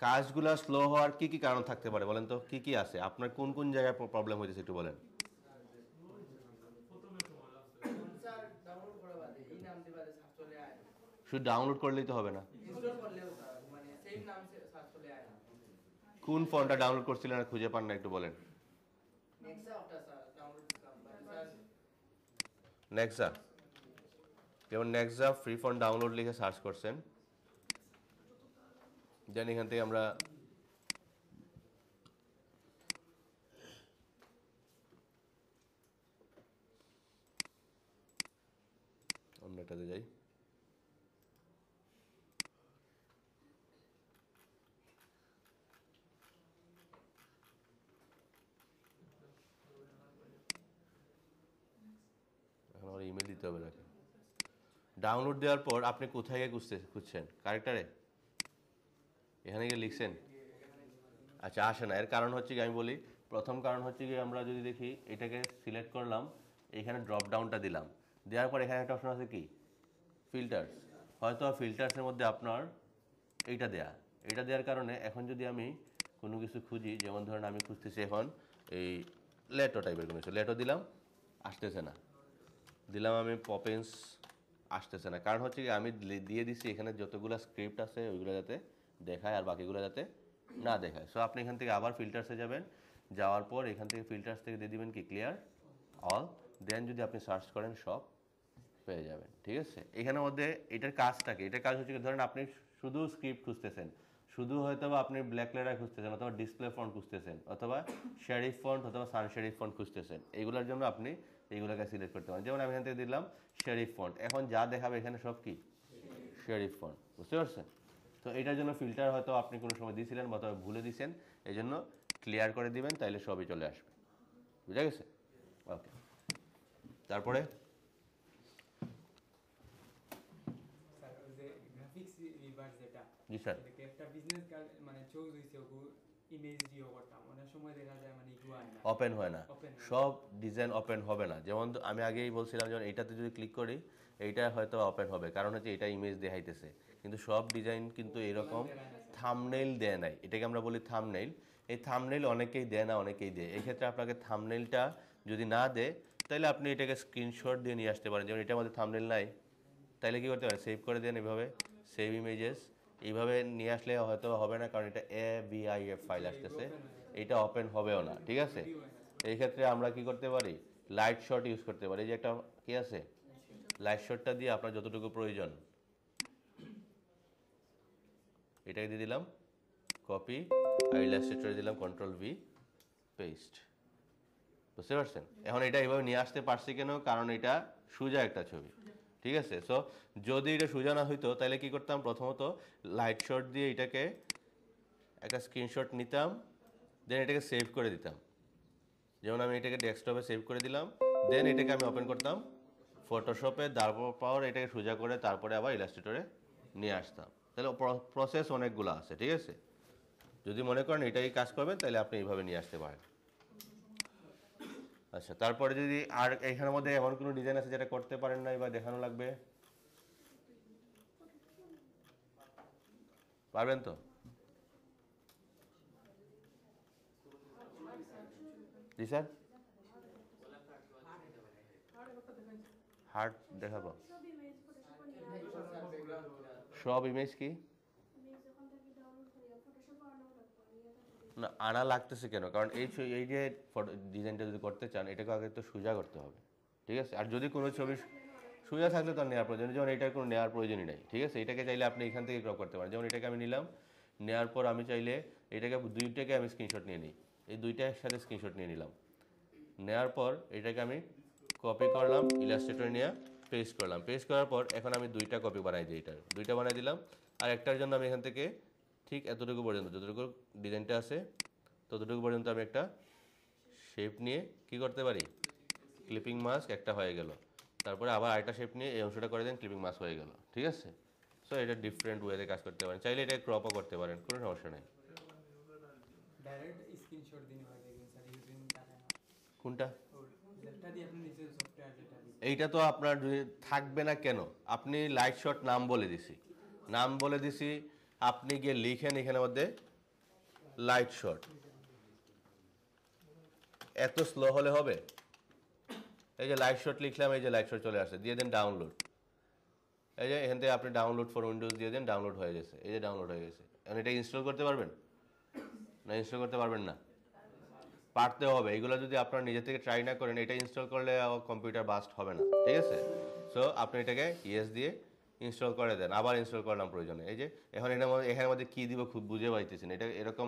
কাজগুলো স্লো হওয়ার কি কি কারণ থাকতে পারে বলেন তো? কি কি আছে আপনার, কোন কোন জায়গায় প্রবলেম হয়েছে একটু বলেন। স্যার ডাউনলোড করা বাদে এই নাম দিয়ে বাদে সার্চ চলে আয় শুধু ডাউনলোড করলেই তো হবে না, ইনস্টল করলেও স্যার মানে সেম নাম সার্চ চলে আয় না। কোন ফোনটা ডাউনলোড করছিলেন আর খুঁজে পান না একটু বলেন। নেক্সা ওটা স্যার ডাউনলোড করলাম স্যার নেক্সা, যেমন নেক্সা ফ্রি ফোন ডাউনলোড লিখে সার্চ করছেন, দেন এখান থেকে আমরা অন্য একটাতে যাই। এখন আমার ইমেল দিতে হবে নাকি? ডাউনলোড দেওয়ার পর আপনি কোথায় গিয়ে খুঁজছেন? কারেক্টারে এখানে গিয়ে লিখছেন, আচ্ছা আসে না। এর কারণ হচ্ছে কি আমি বলি, প্রথম কারণ হচ্ছে কি আমরা যদি দেখি এটাকে সিলেক্ট করলাম, এখানে ড্রপ ডাউনটা দিলাম, দেওয়ার পর এখানে একটা অপশন আছে কি, ফিল্টার্স। হয়তো ফিল্টার্সের মধ্যে আপনার এইটা দেয়া, এটা দেওয়ার কারণে এখন যদি আমি কোনো কিছু খুঁজি, যেমন ধরেন আমি খুঁজতেছি এখন এই লেটো টাইপের কোনো কিছু, লেটো দিলাম, আসতেছে না। দিলাম আমি পপেন্স, আসতেছে না। কারণ হচ্ছে কি আমি দিয়ে দিচ্ছি এখানে যতগুলো স্ক্রিপ্ট আছে ওইগুলো যাতে দেখায় আর বাকিগুলো যাতে না দেখায়। সো আপনি এখান থেকে আবার ফিল্টার্সে যাবেন, যাওয়ার পর এখান থেকে ফিল্টার্স থেকে দিয়ে দিবেন কি ক্লিয়ার অল, দেন যদি আপনি সার্চ করেন সব পেয়ে যাবেন। ঠিক আছে, এখানের মধ্যে এটার কাজটাকে, এটার কাজ হচ্ছে কি, ধরেন আপনি শুধু স্ক্রিপ্ট খুঁজতেছেন, শুধু হয়তো বা আপনি ব্ল্যাক লেটার খুঁজতেছেন, অথবা ডিসপ্লে ফন্ট খুঁজতেছেন, অথবা শেরিফ ফন্ট অথবা সান শেরিফ ফন্ট খুঁজতেছেন, এইগুলোর জন্য আপনি এইগুলোকে সিলেক্ট করতে পারেন। যেমন আমি এখান থেকে দিলাম শেরিফ ফন্ট, এখন যা দেখাবে এখানে সব কি শেরিফ ফন্ট, বুঝতে পারছেন? তো এটার জন্য ফিল্টার হয়তো আপনি কোনো সময় দিয়েছিলেন বা তবে ভুলে দিয়েছেন, এই জন্য ক্লিয়ার করে দিবেন, তাইলে সবই চলে আসবে। বুঝা গেছে? ওকে, তারপরে স্যার ওই যে গ্রাফিক্স রিভার্স যেটা, জি স্যার। এটাকে একটা বিজনেস কার্ড মানে চুজ হইছে ওগু ইমেজ দিও করতাম, অনেক সময় দেখা যায় মানে ইগু হয় না, ওপেন হয় না, ওপেন হয় না। সব ডিজাইন ওপেন হবে না। যেমন আমি আগেই বলছিলাম, যেমন এইটাতে যদি ক্লিক করি এইটা হয়তো ওপেন হবে, কারণ হচ্ছে এটা ইমেজ দেখাইতেছে, কিন্তু সব ডিজাইন কিন্তু এরকম থাম্বনেইল দেয় নাই, এটাকে আমরা বলি থাম্বনেইল। এই থাম্বনেইল অনেকেই দেয় না, অনেকেই দেয়। এই ক্ষেত্রে আপনাকে থাম্বনেইলটা যদি না দেয় তাহলে আপনি এটাকে স্ক্রিনশট দিয়ে নিয়ে আসতে পারেন। যেমন এটার মধ্যে থাম্বনেইল নাই, তাহলে কী করতে পারেন, সেভ করে দেন এভাবে, সেভ ইমেজেস, এইভাবে নিয়ে আসলে হয়তো হবে না, কারণ এটা AVIF ফাইল আসতেছে, এটা ওপেন হবেও না। ঠিক আছে, এই ক্ষেত্রে আমরা কি করতে পারি, লাইট শট ইউজ করতে পারি। এই যে একটা কি আছে, লাইট শটটা দিয়ে আপনার যতটুকু প্রয়োজন এটাকে দিয়ে দিলাম কপি, আর ইলাস্ট্রেটরে দিলাম Ctrl+V পেস্ট, বুঝতে পারছেন? এখন এটা এইভাবে নিয়ে আসতে পারছি কেন, কারণ এটা সোজা একটা ছবি। ঠিক আছে, সো যদি এটা সোজা না হইতো তাহলে কি করতাম, প্রথমত লাইট শট দিয়ে এটাকে একটা স্ক্রিনশট নিতাম, দেন এটাকে সেভ করে দিতাম। যেমন আমি এটাকে ডেস্কটপে সেভ করে দিলাম, দেন এটাকে আমি ওপেন করতাম ফটোশপে, তারপর এটাকে সোজা করে তারপরে আবার ইলাস্ট্রেটরে নিয়ে আসতাম। তাহলে প্রসেস অনেকগুলো আছে, ঠিক আছে। যদি মনে করেন এটাই কাজ করবেন তাহলে আপনি এইভাবে নিয়ে আসতে পারেন। আচ্ছা, তারপরে যদি আর এখানের মধ্যে এমন কোনো ডিজাইন আছে যেটা করতে পারেন নাই বা দেখানো লাগবে, পারবেন তো? জি স্যার, হার্ট দেখাবো। সব ইমেজ কি না আনা লাগতেছে কেন? কারণ এই যে ডিজাইনটা যদি করতে চান এটাকে আগে তো সোজা করতে হবে, ঠিক আছে। আর যদি কোনো ছবি সোজা থাকলে তো নেওয়ার প্রয়োজন, যেমন এটার কোনো নেওয়ার প্রয়োজনই নাই, ঠিক আছে। এটাকে চাইলে আপনি এখান থেকে ক্রপ করতে পারেন। যেমন এটাকে আমি নিলাম, নেওয়ার পর আমি চাইলে এটাকে দুইটাকে আমি স্ক্রিনশট নিয়ে নিই, এই দুইটা একসাথে স্ক্রিনশট নিয়ে নিলাম। নেওয়ার পর এটাকে আমি কপি করলাম, ইলাস্ট্রেটরে নিয়ে পেস্ট করলাম। পেস্ট করার পর এখন আমি দুইটা কপি বানাই দিই, এটার দুইটা বানাই দিলাম। আর একটার জন্য আমি এখান থেকে ঠিক এতটুকু পর্যন্ত, যতটুকু ডিজাইনটা আছে ততটুকু পর্যন্ত আমি একটা শেপ নিয়ে কি করতে পারি, ক্লিপিং মাস্ক একটা হয়ে গেল। তারপরে আবার আরেকটা শেপ নিয়ে এই অংশটা করে দেন, ক্লিপিং মাস্ক হয়ে গেল, ঠিক আছে। সো এটা ডিফারেন্ট ওয়েতে কাজ করতে পারেন, চাইলে এটা ক্রপও করতে পারেন, কোনো সমস্যা নেই। ডাইরেক্ট স্ক্রিনশট দিন হয় দেখুন স্যার, ইউজিং টাকা না কোনটা? যেটা দিয়ে আপনি নিচে সফটওয়্যার যেটা দিন এইটা তো আপনার যদি থাকবে না কেন, আপনি লাইট শট নাম বলে দিছি, নাম বলে দিছি, আপনি গিয়ে লিখেন এখানের মধ্যে লাইট শট। এত স্লো হলে হবে? এই যে লাইট শট লিখলাম, এই যে লাইট শট চলে আসছে, দিয়ে দেন ডাউনলোড। এই যে এখান থেকে আপনি ডাউনলোড ফর উইন্ডোজ দিয়ে দেন, ডাউনলোড হয়ে গেছে, এই যে ডাউনলোড হয়ে গেছে। এখন এটা ইনস্টল করতে পারবেন না? ইনস্টল করতে পারবেন না, পারতে হবে। এগুলো যদি আপনারা নিজে থেকে ট্রাই না করেন, এটা ইনস্টল করলে কম্পিউটার বাস্ট হবে না, ঠিক আছে। সো আপনি এটাকে ইয়েস দিয়ে ইনস্টল করে দেন, আবার ইনস্টল করলাম প্রয়োজনে। এই যে এখন এখানের মধ্যে কী দিব খুব বুঝে পাইতেছেন, এটা এরকম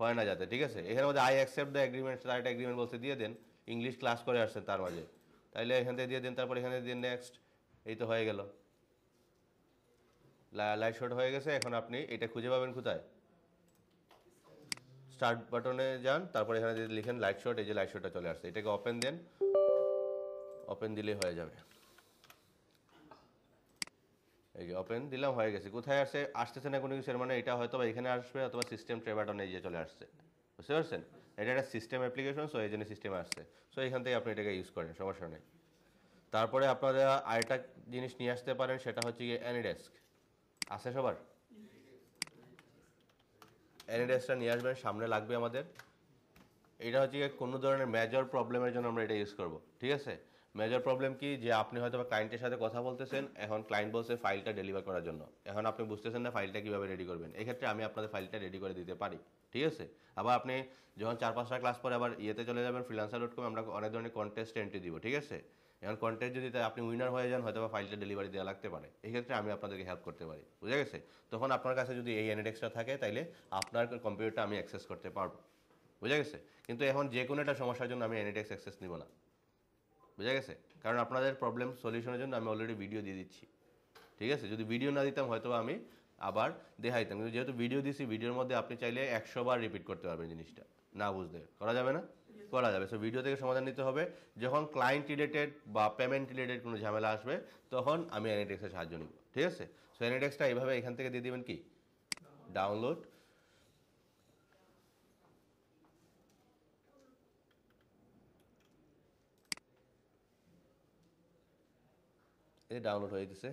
হয় না যাতে, ঠিক আছে। এখানের মধ্যে আই অ্যাকসেপ্ট দ্য এগ্রিমেন্ট, তার একটা এগ্রিমেন্ট বলতে দিয়ে দেন, ইংলিশ ক্লাস করে আসছেন তার মাঝে, তাইলে এখান থেকে দিয়ে দেন, তারপর এখানে দিয়ে নেক্সট, এই তো হয়ে গেল, লাইট শট হয়ে গেছে। এখন আপনি এটা খুঁজে পাবেন কোথায়? স্টার্ট বাটনে যান, তারপর এখানে যদি লিখেন লাইট শট, এই যে লাইট শটটা চলে আসছে, এটাকে ওপেন দেন, ওপেন দিলেই হয়ে যাবে। এই যে ওপেন দিলাম, হয়ে গেছে। কোথায় আসতেছে না কোনো কিছুর মানে, এটা হয়তো এখানে আসবে অথবা সিস্টেম ট্রে বাটনে যে চলে আসছে, বুঝতে পারছেন। এটা একটা সিস্টেম অ্যাপ্লিকেশন, সো এই জন্য সিস্টেমে আসছে। সো এখান থেকে আপনি এটাকে ইউজ করেন, সমস্যা নেই। তারপরে আপনারা আরেকটা জিনিস নিয়ে আসতে পারেন, সেটা হচ্ছে গিয়ে অ্যানিডেস্ক। আছে সবার? অ্যানিডেস্কটা নিয়ে আসবেন, সামনে লাগবে আমাদের। এটা হচ্ছে কোনো ধরনের মেজর প্রবলেমের জন্য আমরা এটা ইউজ করব, ঠিক আছে। মেজর প্রবলেম কি, যে আপনি হয়তো ক্লায়েন্টের সাথে কথা বলতেছেন, এখন ক্লায়েন্ট বলছে ফাইলটা ডেলিভার করার জন্য, এখন আপনি বুঝতেছেন না ফাইলটা কীভাবে রেডি করবেন। এক্ষেত্রে আমি আপনাদের ফাইলটা রেডি করে দিতে পারি, ঠিক আছে। আবার আপনি যখন 4-5টা ক্লাস পরে আবার ইয়েতে চলে যাবেন, freelancer.com, আমরা অনেক ধরনের কন্টেস্ট এন্ট্রি দিব, ঠিক আছে। এখন কন্টেস্ট যদি আপনি উইনার হয়ে যান, হয়তো বা ফাইলটা ডেলিভারি দেওয়া লাগতে পারে, এক্ষেত্রে আমি আপনাদেরকে হেল্প করতে পারি, বুঝে গেছে। তখন আপনার কাছে যদি এই অ্যানিডেস্কটা থাকে, তাইলে আপনার কম্পিউটারটা আমি অ্যাক্সেস করতে পারবো, বুঝে গেছে। কিন্তু এখন যে কোনো একটা সমস্যার জন্য আমি অ্যানিডেস্ক অ্যাক্সেস নিব না, বুঝে গেছে। কারণ আপনাদের প্রবলেম সলিউশনের জন্য আমি অলরেডি ভিডিও দিয়ে দিচ্ছি, ঠিক আছে। যদি ভিডিও না দিতাম হয়তো আমি আবার দেখাইতাম, কিন্তু যেহেতু ভিডিও দিচ্ছি, ভিডিওর মধ্যে আপনি চাইলে 100 বার রিপিট করতে পারবেন জিনিসটা, না বুঝলে করা যাবে না, করা যাবে। সো ভিডিও থেকে সমাধান নিতে হবে। যখন ক্লায়েন্ট রিলেটেড বা পেমেন্ট রিলেটেড কোনো ঝামেলা আসবে, তখন আমি অ্যানিডেস্কের সাহায্য নিব, ঠিক আছে। সো অ্যানিডেস্কটা এইভাবে এখান থেকে দিয়ে দিবেন কি, ডাউনলোড। এই ডাউনলোড হয়ে গেছে,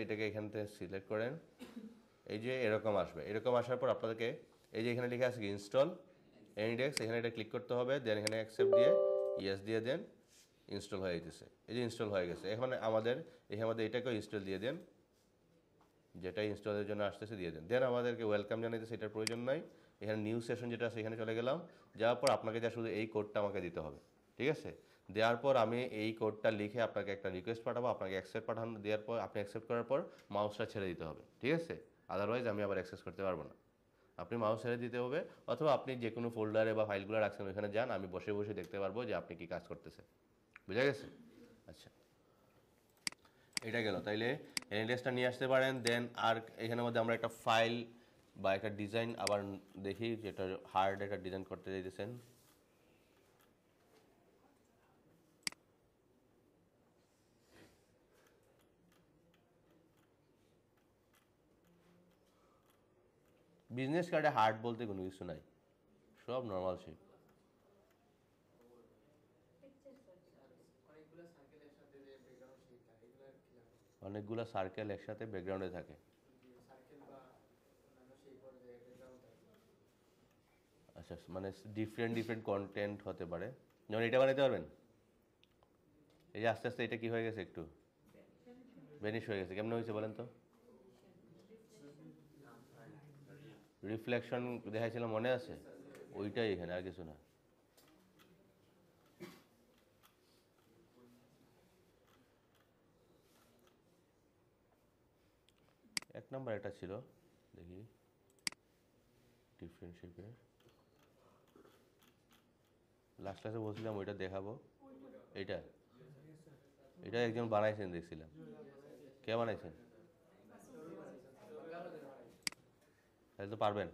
এটাকে এখান থেকে সিলেক্ট করেন। এই যে এরকম আসবে, এরকম আসার পর আপনাদেরকে এই যে এখানে লিখে আছে কি ইনস্টল অ্যানিডেস্ক, এখানে এটা ক্লিক করতে হবে। দেন এখানে অ্যাকসেপ্ট দিয়ে ইয়েস দিয়ে দেন, ইনস্টল হয়ে গেছে। এই যে ইনস্টল হয়ে গেছে। এখন আমাদের এটাকেও ইনস্টল দিয়ে দেন, যেটা ইনস্টলের জন্য আসতেছে দিয়ে দেন। দেন আমাদেরকে ওয়েলকাম জানাইতেছে, এটার প্রয়োজন নাই। এখানে নিউ সেশন যেটা আছে এখানে চলে গেলাম। যাওয়ার পর আপনাকে যা শুধু এই কোডটা আমাকে দিতে হবে, ঠিক আছে। দেওয়ার পর আমি এই কোডটা লিখে আপনাকে একটা রিকোয়েস্ট পাঠাবো, আপনাকে অ্যাকসেপ্ট পাঠানো, দেওয়ার পর আপনি অ্যাকসেপ্ট করার পর মাউসটা ছেড়ে দিতে হবে, ঠিক আছে। আদারওয়াইজ আমি আবার অ্যাক্সেস করতে পারবো না। আপনি মাউস ছেড়ে দিতে হবে, অথবা আপনি যে কোনো ফোল্ডারে বা ফাইলগুলো রাখছেন ওখানে যান, আমি বসে বসে দেখতে পারবো যে আপনি কি কাজ করতেছেন, বুঝা গেছে। আচ্ছা, এটা গেল। তাইলে এনএলএসটা নিয়ে আসতে পারেন। দেন আর এখানের মধ্যে আমরা একটা ফাইল বা একটা ডিজাইন আবার দেখি, যেটা হার্ড একটা ডিজাইন করতে চাইতেছেন। বিজনেস কার্ডে হার্ড বলতে কোনো কিছু নাই, সব নর্মাল শেপ। অনেকগুলো সার্কেল একসাথে যে ব্যাকগ্রাউন্ড অনেকগুলো সার্কেল একসাথে ব্যাকগ্রাউন্ডে থাকে। সার্কেল বা অন্যান্য সেই পর্যায়ে ব্যাকগ্রাউন্ড থাকে। আচ্ছা, মানে ডিফারেন্ট ডিফারেন্ট কন্টেন্ট হতে পারে। যেমন এটা বানাইতে পারবেন, এই যে আস্তে আস্তে এটা কি হয়ে গেছে, একটু ভ্যানিশ হয়ে গেছে, কেমন হয়েছে বলেন তো? রিফ্লেকশন দেখাইছিল মনে আছে? ওইটাই এখানে, আর কিছু না। এক নাম্বার একটা ছিল, দেখি ডিফারেন্ট শেপের, লাস্ট ক্লাসে বলছিলাম ওইটা দেখাবো। এইটা এটা একজন বানাইছেন দেখছিলাম, কে বানাইছেন? তাহলে তো পারবেন।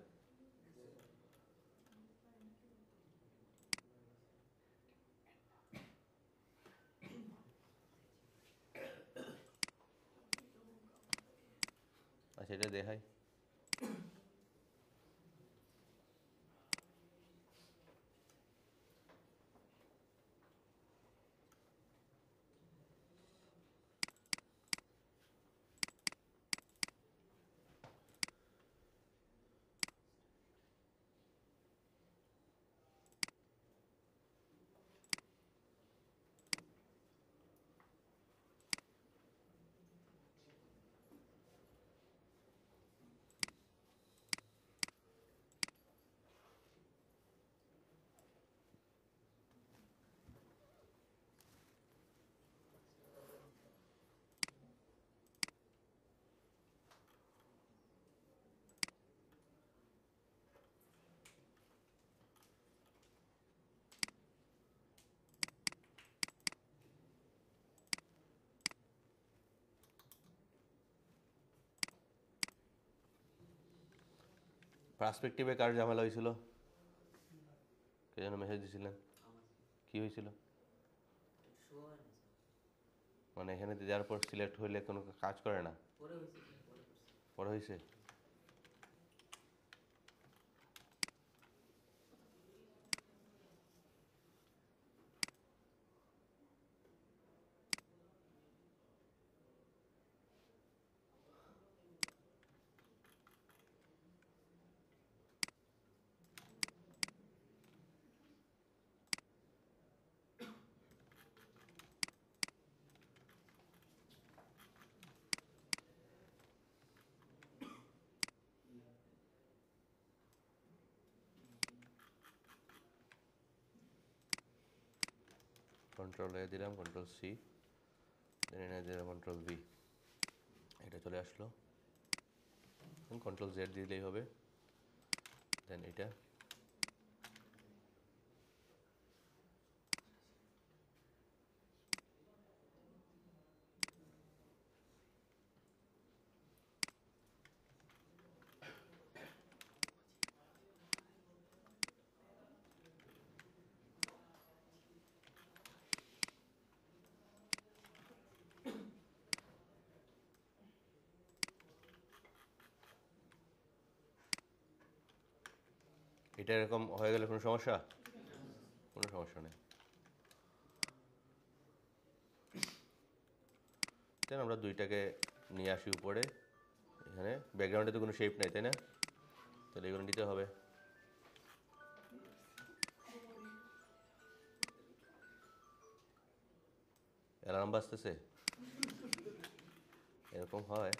আচ্ছা, এটা দেখাই। পার্সপেক্টিভে কার ঝামেলা হয়েছিল? কে যেন মেসেজ দিয়েছিলেন, কি হয়েছিল? মানে এখানে দেওয়ার পর সিলেক্ট হইলে কোনো কাজ করে না, পরে হয়েছে। কন্ট্রোল এ দিলাম, কন্ট্রোল সি, দেন এনে দিলাম কন্ট্রোল ভি, এটা চলে আসলো। কন্ট্রোল জেড দিলেই হবে। দেন এটা এটা এরকম হয়ে গেলে কোনো সমস্যা? কোনো সমস্যা নেই। দেন আমরা দুইটাকে নিয়ে আসি উপরে। এখানে ব্যাকগ্রাউন্ডে তো কোনো শেপ নাই, তাই না? তাহলে এগুলো নিতে হবে। অ্যালার্ম বাজতেছে, এরকম হয়।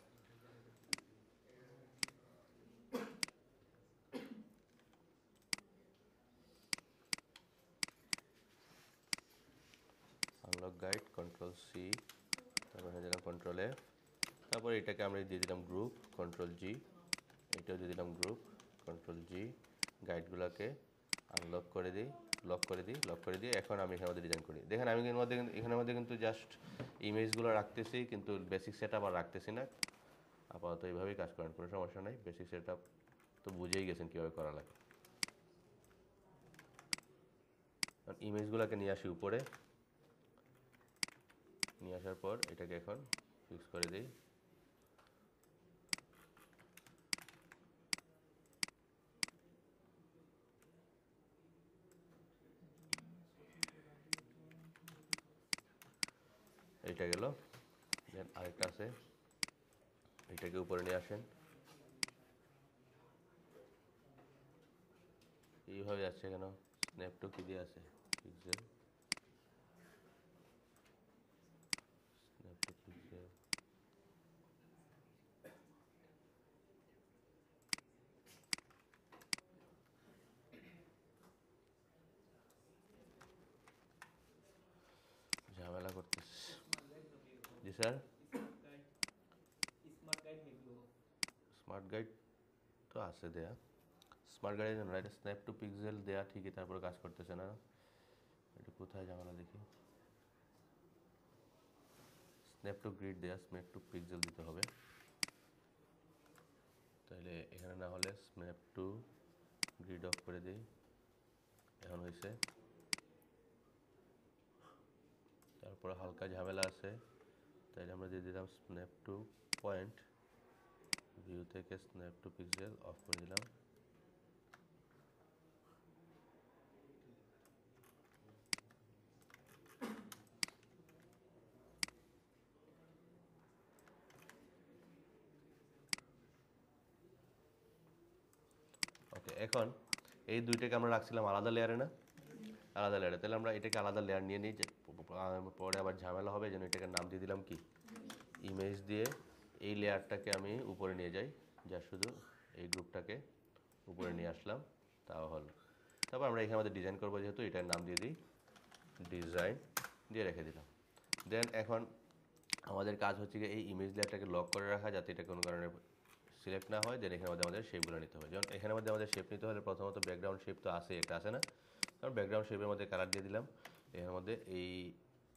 আনলক গাইড, কন্ট্রোল সি, তারপরে দিলাম কন্ট্রোল এফ, তারপর এটাকে আমরা দিয়ে দিলাম গ্রুপ, কন্ট্রোল জি, এটাও দিয়ে দিলাম গ্রুপ, কন্ট্রোল জি। গাইডগুলোকে আনলক করে দিই, লক করে দিয়ে এখন আমি এখানের মধ্যে ডিজাইন করি। দেখেন আমি এখানের মধ্যে কিন্তু জাস্ট ইমেজগুলো রাখতেছি, কিন্তু বেসিক সেট আপ আর রাখতেছি না। আপাতত এইভাবেই কাজ করেন, কোনো সমস্যা নাই। বেসিক সেট আপ তো বুঝেই গেছেন কীভাবে করা লাগে। ইমেজগুলোকে নিয়ে আসি উপরে, নিয়ে আসার পর এটাকে এখন ফিক্স করে দিই। এইটা গেল, দেন আরেকটা আছে, এটাকে উপরে নিয়ে আসেন। এইভাবে যাচ্ছে কেন? স্ন্যাপ টু কি দিয়ে আছে? Pixel, snap to pixel. ঝামেলা করতেছে। জি স্যার, স্মার্ট গাইড তো আছে দেয়া। স্মার্ট গাইডের জন্য এটা স্ন্যাপ টু পিক্সেল দেয়া ঠিকই, তারপরে কাজ করতেছে না। এটা কোথায় ঝামেলা দেখি? স্ন্যাপ টু গ্রিড দেয়া, স্ন্যাপ টু পিক্সেল দিতে হবে। তাহলে এখানে না হলে স্ন্যাপ টু গ্রিড অফ করে দিই, এখন হয়েছে। তারপরে হালকা ঝামেলা আছে, তাইলে আমরা দিয়ে দিলাম স্ন্যাপ টু পয়েন্ট, ভিউ থেকে স্ন্যাপ টু পিক্সেল অফ করে দিলাম। ওকে, এখন এই দুইটাকে আমরা রাখছিলাম আলাদা লেয়ারে না, আলাদা লেয়ারে। তাহলে আমরা এটাকে আলাদা লেয়ার নিয়ে নিই, পরে আবার ঝামেলা হবে। যেন এটাকে নাম দিয়ে দিলাম কি, ইমেজ দিয়ে। এই লেয়ারটাকে আমি উপরে নিয়ে যাই, যা শুধু এই গ্রুপটাকে উপরে নিয়ে আসলাম, তাও হল। তারপর আমরা এখানে আমাদের ডিজাইন করবো, যেহেতু এটার নাম দিয়ে দিই ডিজাইন, দিয়ে রেখে দিলাম। দেন এখন আমাদের কাজ হচ্ছে কি, এই ইমেজ লেয়ারটাকে লক করে রাখা, যাতে এটা কোনো কারণে সিলেক্ট না হয়। দেন এখানে মধ্যে আমাদের শেপগুলো নিতে হবে। যেমন এখানের মধ্যে আমাদের শেপ নিতে হলে প্রথমত ব্যাকগ্রাউন্ড শেপ তো আছে, একটা আছে না? কারণ ব্যাকগ্রাউন্ড শেপের মধ্যে কালার দিয়ে দিলাম, এর মধ্যে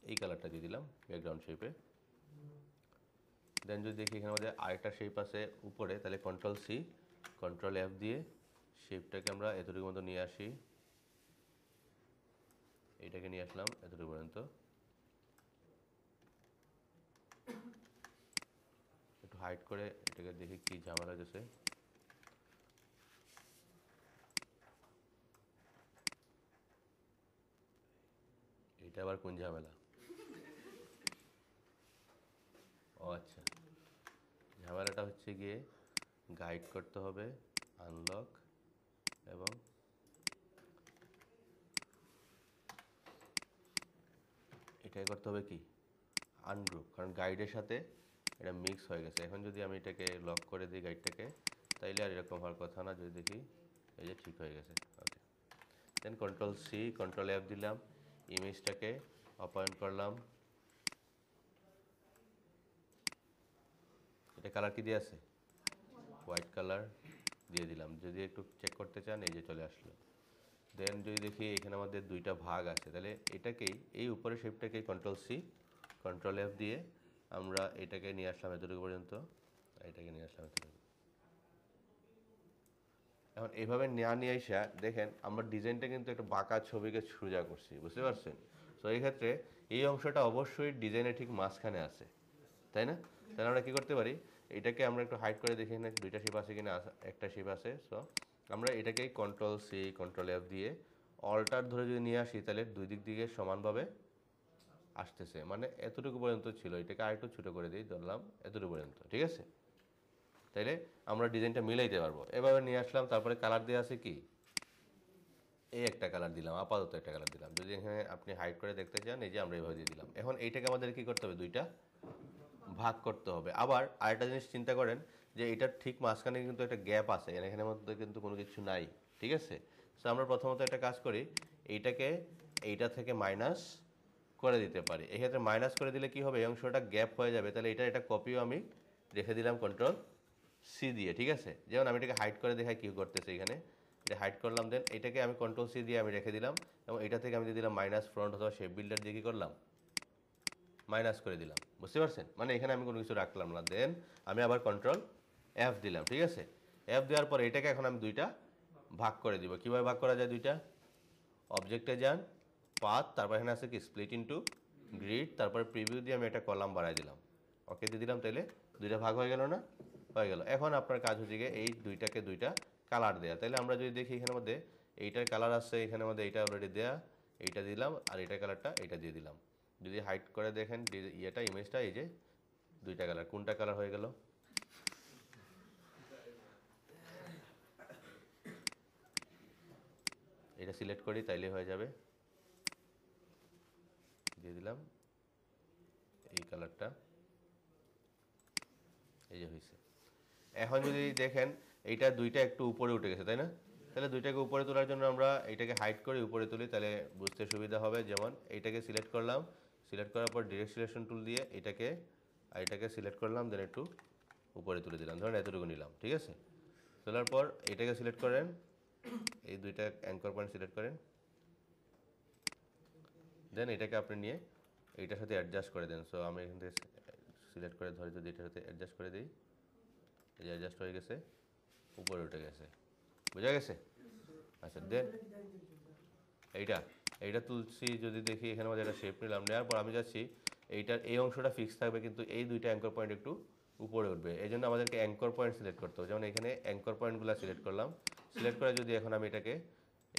এই কালারটা দিয়ে দিলাম ব্যাকগ্রাউন্ড শেপে। দেন যদি দেখি এখানে মধ্যে আরেকটা শেপ আছে উপরে, তাহলে কন্ট্রোল সি কন্ট্রোল এফ দিয়ে শেপটাকে আমরা এতটুকু মতো নিয়ে আসি। এইটাকে নিয়ে আসলাম এতটুকু পর্যন্ত। একটু হাইড করে এটাকে দেখি কি ঝামেলা হয়েছে। এটা আবার কোন ঝামেলা? ও আচ্ছা, ঝামেলাটা হচ্ছে গিয়ে গাইড করতে হবে আনলক, এবং এটাই করতে হবে কি আনগ্রুপ, কারণ গাইডের সাথে এটা মিক্স হয়ে গেছে। এখন যদি আমি এটাকে লক করে দিই গাইডটাকে, তাইলে আর এরকম হওয়ার কথা না। যদি দেখি এই যে ঠিক হয়ে গেছে। ওকে, দেন কন্ট্রোল সি কন্ট্রোল এফ দিলাম, ইমেজটাকে অপয়েন্ট করলাম। এটা কালার কি দিয়ে আছে? হোয়াইট কালার দিয়ে দিলাম। যদি একটু চেক করতে চান, এই যে চলে আসলো। দেন যদি দেখি এখানে আমাদের দুইটা ভাগ আছে, তাহলে এটাকেই এই উপরের শেপটাকে কন্ট্রোল সি কন্ট্রোল এফ দিয়ে আমরা এটাকে নিয়ে আসলাম এতটুকু পর্যন্ত, এটাকে নিয়ে আসলাম এতটুকু। এখন এইভাবে নিয়ে আসা দেখেন আমরা ডিজাইনটা কিন্তু একটা বাঁকা ছবিকে সোজা করছি, বুঝতে পারছেন? তো এই ক্ষেত্রে এই অংশটা অবশ্যই ডিজাইনের ঠিক মাঝখানে আছে, তাই না? তাহলে আমরা কী করতে পারি, এটাকে আমরা একটু হাইড করে দেখি না দুইটা শেপ আছে কিনা। একটা শেপ আছে। সো আমরা এটাকেই কন্ট্রোল সি কন্ট্রোল এফ দিয়ে অল্টার ধরে যদি নিয়ে আসি, তাহলে দুই দিক দিকে সমানভাবে আসতেছে। মানে এতটুকু পর্যন্ত ছিল, এটাকে আরেকটু ছোটো করে দিই, ধরলাম এতটুকু পর্যন্ত, ঠিক আছে? তাইলে আমরা ডিজাইনটা মিলাইতে পারবো। এভাবে নিয়ে আসলাম। তারপরে কালার দিয়ে আছে কি, এই একটা কালার দিলাম, আপাতত একটা কালার দিলাম। যদি এখানে আপনি হাইড করে দেখতে চান, এই যে আমরা এইভাবে দিয়ে দিলাম। এখন এইটাকে আমাদের কি করতে হবে, দুইটা ভাগ করতে হবে। আবার আরেকটা জিনিস চিন্তা করেন যে এটার ঠিক মাঝখানে কিন্তু একটা গ্যাপ আছে, এখানের মধ্যে কিন্তু কোনো কিছু নাই, ঠিক আছে? সো আমরা প্রথমত একটা কাজ করি, এইটাকে এইটা থেকে মাইনাস করে দিতে পারি। এক্ষেত্রে মাইনাস করে দিলে কি হবে, এই অংশটা গ্যাপ হয়ে যাবে। তাহলে এটা কপিও আমি রেখে দিলাম কন্ট্রোল সি দিয়ে, ঠিক আছে? যেমন আমি এটাকে হাইড করে দেখাই কী করতেছে। এখানে এটা হাইড করলাম। দেন এটাকে আমি কন্ট্রোল সি দিয়ে আমি রেখে দিলাম এবং এটা থেকে আমি দিয়ে দিলাম মাইনাস ফ্রন্ট অথবা শেপ বিল্ডার দিয়ে কী করলাম, মাইনাস করে দিলাম। বুঝতে পারছেন? মানে এখানে আমি কোনো কিছু রাখলাম না। দেন আমি আবার কন্ট্রোল এফ দিলাম, ঠিক আছে? এফ দেওয়ার পর এটাকে এখন আমি দুইটা ভাগ করে দিব। কীভাবে ভাগ করা যায় দুইটা? অবজেক্টে যান, পাথ, তারপর এখানে আছে কি স্প্লিট ইনটু গ্রিড, তারপর প্রিভিউ দিয়ে আমি একটা কলাম বাড়াই দিলাম। ওকে দিয়ে দিলাম, তাইলে দুইটা ভাগ হয়ে গেল না? হয়ে গেল। এখন আপনার কাজ হচ্ছে গিয়ে এই দুইটাকে দুইটা কালার দেওয়া। তাহলে আমরা যদি দেখি এখানের মধ্যে এইটার কালার আসছে, এখানের মধ্যে এইটা অলরেডি দেয়া, এইটা দিলাম, আর এইটার কালারটা এইটা দিয়ে দিলাম। যদি হাইড করে দেখেন ইয়েটা ইমেজটা, এই যে দুইটা কালার, কোনটা কালার হয়ে গেল? এটা সিলেক্ট করি, তাইলে হয়ে যাবে। দিয়ে দিলাম এই কালারটা, এই যে হয়েছে। এখন যদি দেখেন এইটা দুইটা একটু উপরে উঠে গেছে, তাই না? তাহলে দুইটাকে উপরে তোলার জন্য আমরা এইটাকে হাইড করে উপরে তুলি, তাহলে বুঝতে সুবিধা হবে। যেমন এইটাকে সিলেক্ট করলাম, সিলেক্ট করার পর ডিরেক্ট সিলেকশন টুল দিয়ে এটাকে আর এটাকে সিলেক্ট করলাম, দেন একটু উপরে তুলে দিলাম, ধরেন এতটুকু নিলাম, ঠিক আছে? তোলার পর এটাকে সিলেক্ট করেন, এই দুইটা অ্যাঙ্কর পয়েন্ট সিলেক্ট করেন, দেন এটাকে আপনি নিয়ে এইটার সাথে অ্যাডজাস্ট করে দেন। সো আমি এখান থেকে সিলেক্ট করে ধরি, যদি এটার সাথে অ্যাডজাস্ট করে দিই, এই যে অ্যাডজাস্ট হয়ে গেছে, উপরে উঠে গেছে। বোঝা গেছে? আচ্ছা, দেন এইটা তুলছি, যদি দেখি এখানে মধ্যে একটা শেপ নিলাম, নেওয়ার পর আমি যাচ্ছি এইটার এই অংশটা ফিক্স থাকবে, কিন্তু এই দুইটা অ্যাঙ্কর পয়েন্ট একটু উপরে উঠবে। এই জন্য আমাদেরকে অ্যাঙ্কর পয়েন্ট সিলেক্ট করতে হবে। যেমন এখানে অ্যাঙ্কর পয়েন্টগুলো সিলেক্ট করলাম, সিলেক্ট করে যদি এখন আমি এটাকে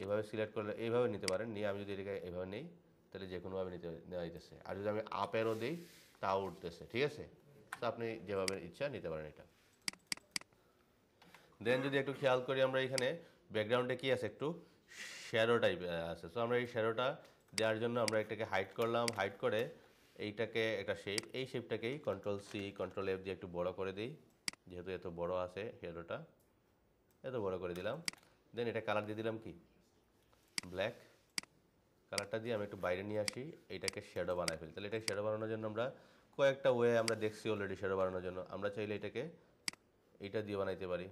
এইভাবে সিলেক্ট করলে এইভাবে নিতে পারেন, নিয়ে আমি যদি এটাকে এইভাবে নিই, তাহলে যে কোনোভাবে নেওয়া যেতেছে। আর যদি আমি আপেরও দিই, তাও উঠতেছে, ঠিক আছে? তো আপনি যেভাবে ইচ্ছা নিতে পারেন এটা। দেন যদি একটু খেয়াল করি, আমরা এখানে ব্যাকগ্রাউন্ডে কি আছে, একটু শ্যাডো টাইপ আছে। সো আমরা এই শ্যাডোটা দেওয়ার জন্য আমরা এটাকে হাইড করলাম, হাইড করে এইটাকে একটা শেপ, এই শেপটাকেই কন্ট্রোল সি কন্ট্রোল এফ দিয়ে একটু বড় করে দিই, যেহেতু এত বড় আছে শ্যাডোটা, এত বড় করে দিলাম। দেন এটা কালার দিয়ে দিলাম কি ব্ল্যাক, কালারটা দিয়ে আমি একটু বাইরে নিয়ে আসি, এইটাকে শ্যাডো বানাই ফেলি। তাহলে এটা শ্যাডো বানানোর জন্য আমরা কয়েকটা ওয়ে আমরা দেখছি অলরেডি শ্যাডো বানানোর জন্য। আমরা চাইলে এটাকে এইটা দিয়ে বানাইতে পারি।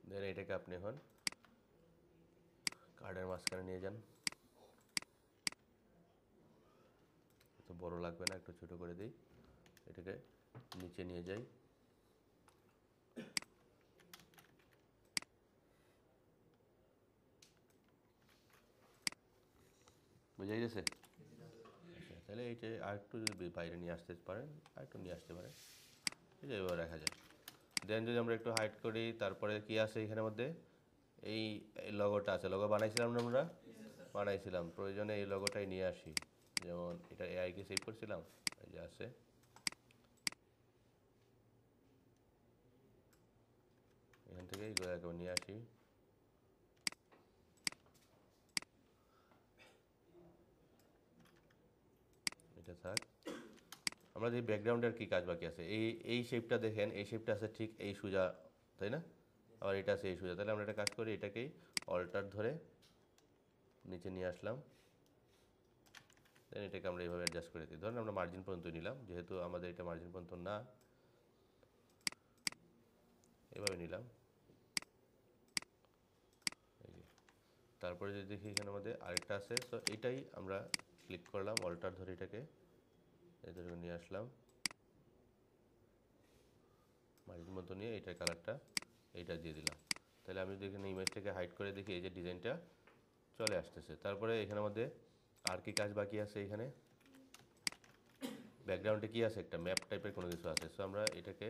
দেন এটাকে আপনি এখন কার্ডের মাঝখানে নিয়ে যান। এত বড় লাগবে না, একটু ছোট করে দিই। এটাকে নিচে নিয়ে যাই, বুঝাই গেছে? আচ্ছা, তাহলে এইটা আর একটু যদি বাইরে নিয়ে আসতে পারেন, আর একটু নিয়ে আসতে পারেন, এই যে এবার রাখা যায়। দেন যদি আমরা একটু হাইড করি, তারপরে কি আছে এখানের মধ্যে, এই লগোটা আছে, লগো বানাইছিলাম না আমরা? বানাইছিলাম। প্রয়োজনে এই লগোটাই নিয়ে আসি, যেমন এটা এআইকে সেভ করছিলাম, এই যে আছে, এখান থেকে এইগুলো নিয়ে আসি। এটা থাক। আমরা যে ব্যাকগ্রাউন্ডের কি কাজ বাকি আছে, এই শেপটা দেখেন, এই শেপটা আছে ঠিক এই সোজা, তাই না? আবার এটা আছে এই সোজা। তাহলে আমরা একটা কাজ করি, এটাকেই অল্টার ধরে নিচে নিয়ে আসলাম, দেন এটাকে আমরা এইভাবে অ্যাডজাস্ট করে দিই। ধরেন আমরা মার্জিন পর্যন্ত নিলাম, যেহেতু আমাদের এটা মার্জিন পর্যন্ত না, এভাবে নিলাম। তারপরে যদি দেখি এখানে আমাদের আরেকটা আছে, তো এটাই আমরা ক্লিক করলাম, অল্টার ধরে এটাকে এদের নিয়ে আসলাম, মার্জিন মতো নিয়ে এইটার কালারটা এইটা দিয়ে দিলাম। তাহলে আমি যদি এখানে ইমেজটাকে হাইড করে দেখি, এই যে ডিজাইনটা চলে আসতেছে। তারপরে এখানে মধ্যে আর কি কাজ বাকি আছে, এখানে ব্যাকগ্রাউন্ডে কি আছে, একটা ম্যাপ টাইপের কোনো কিছু আছে। সো আমরা এটাকে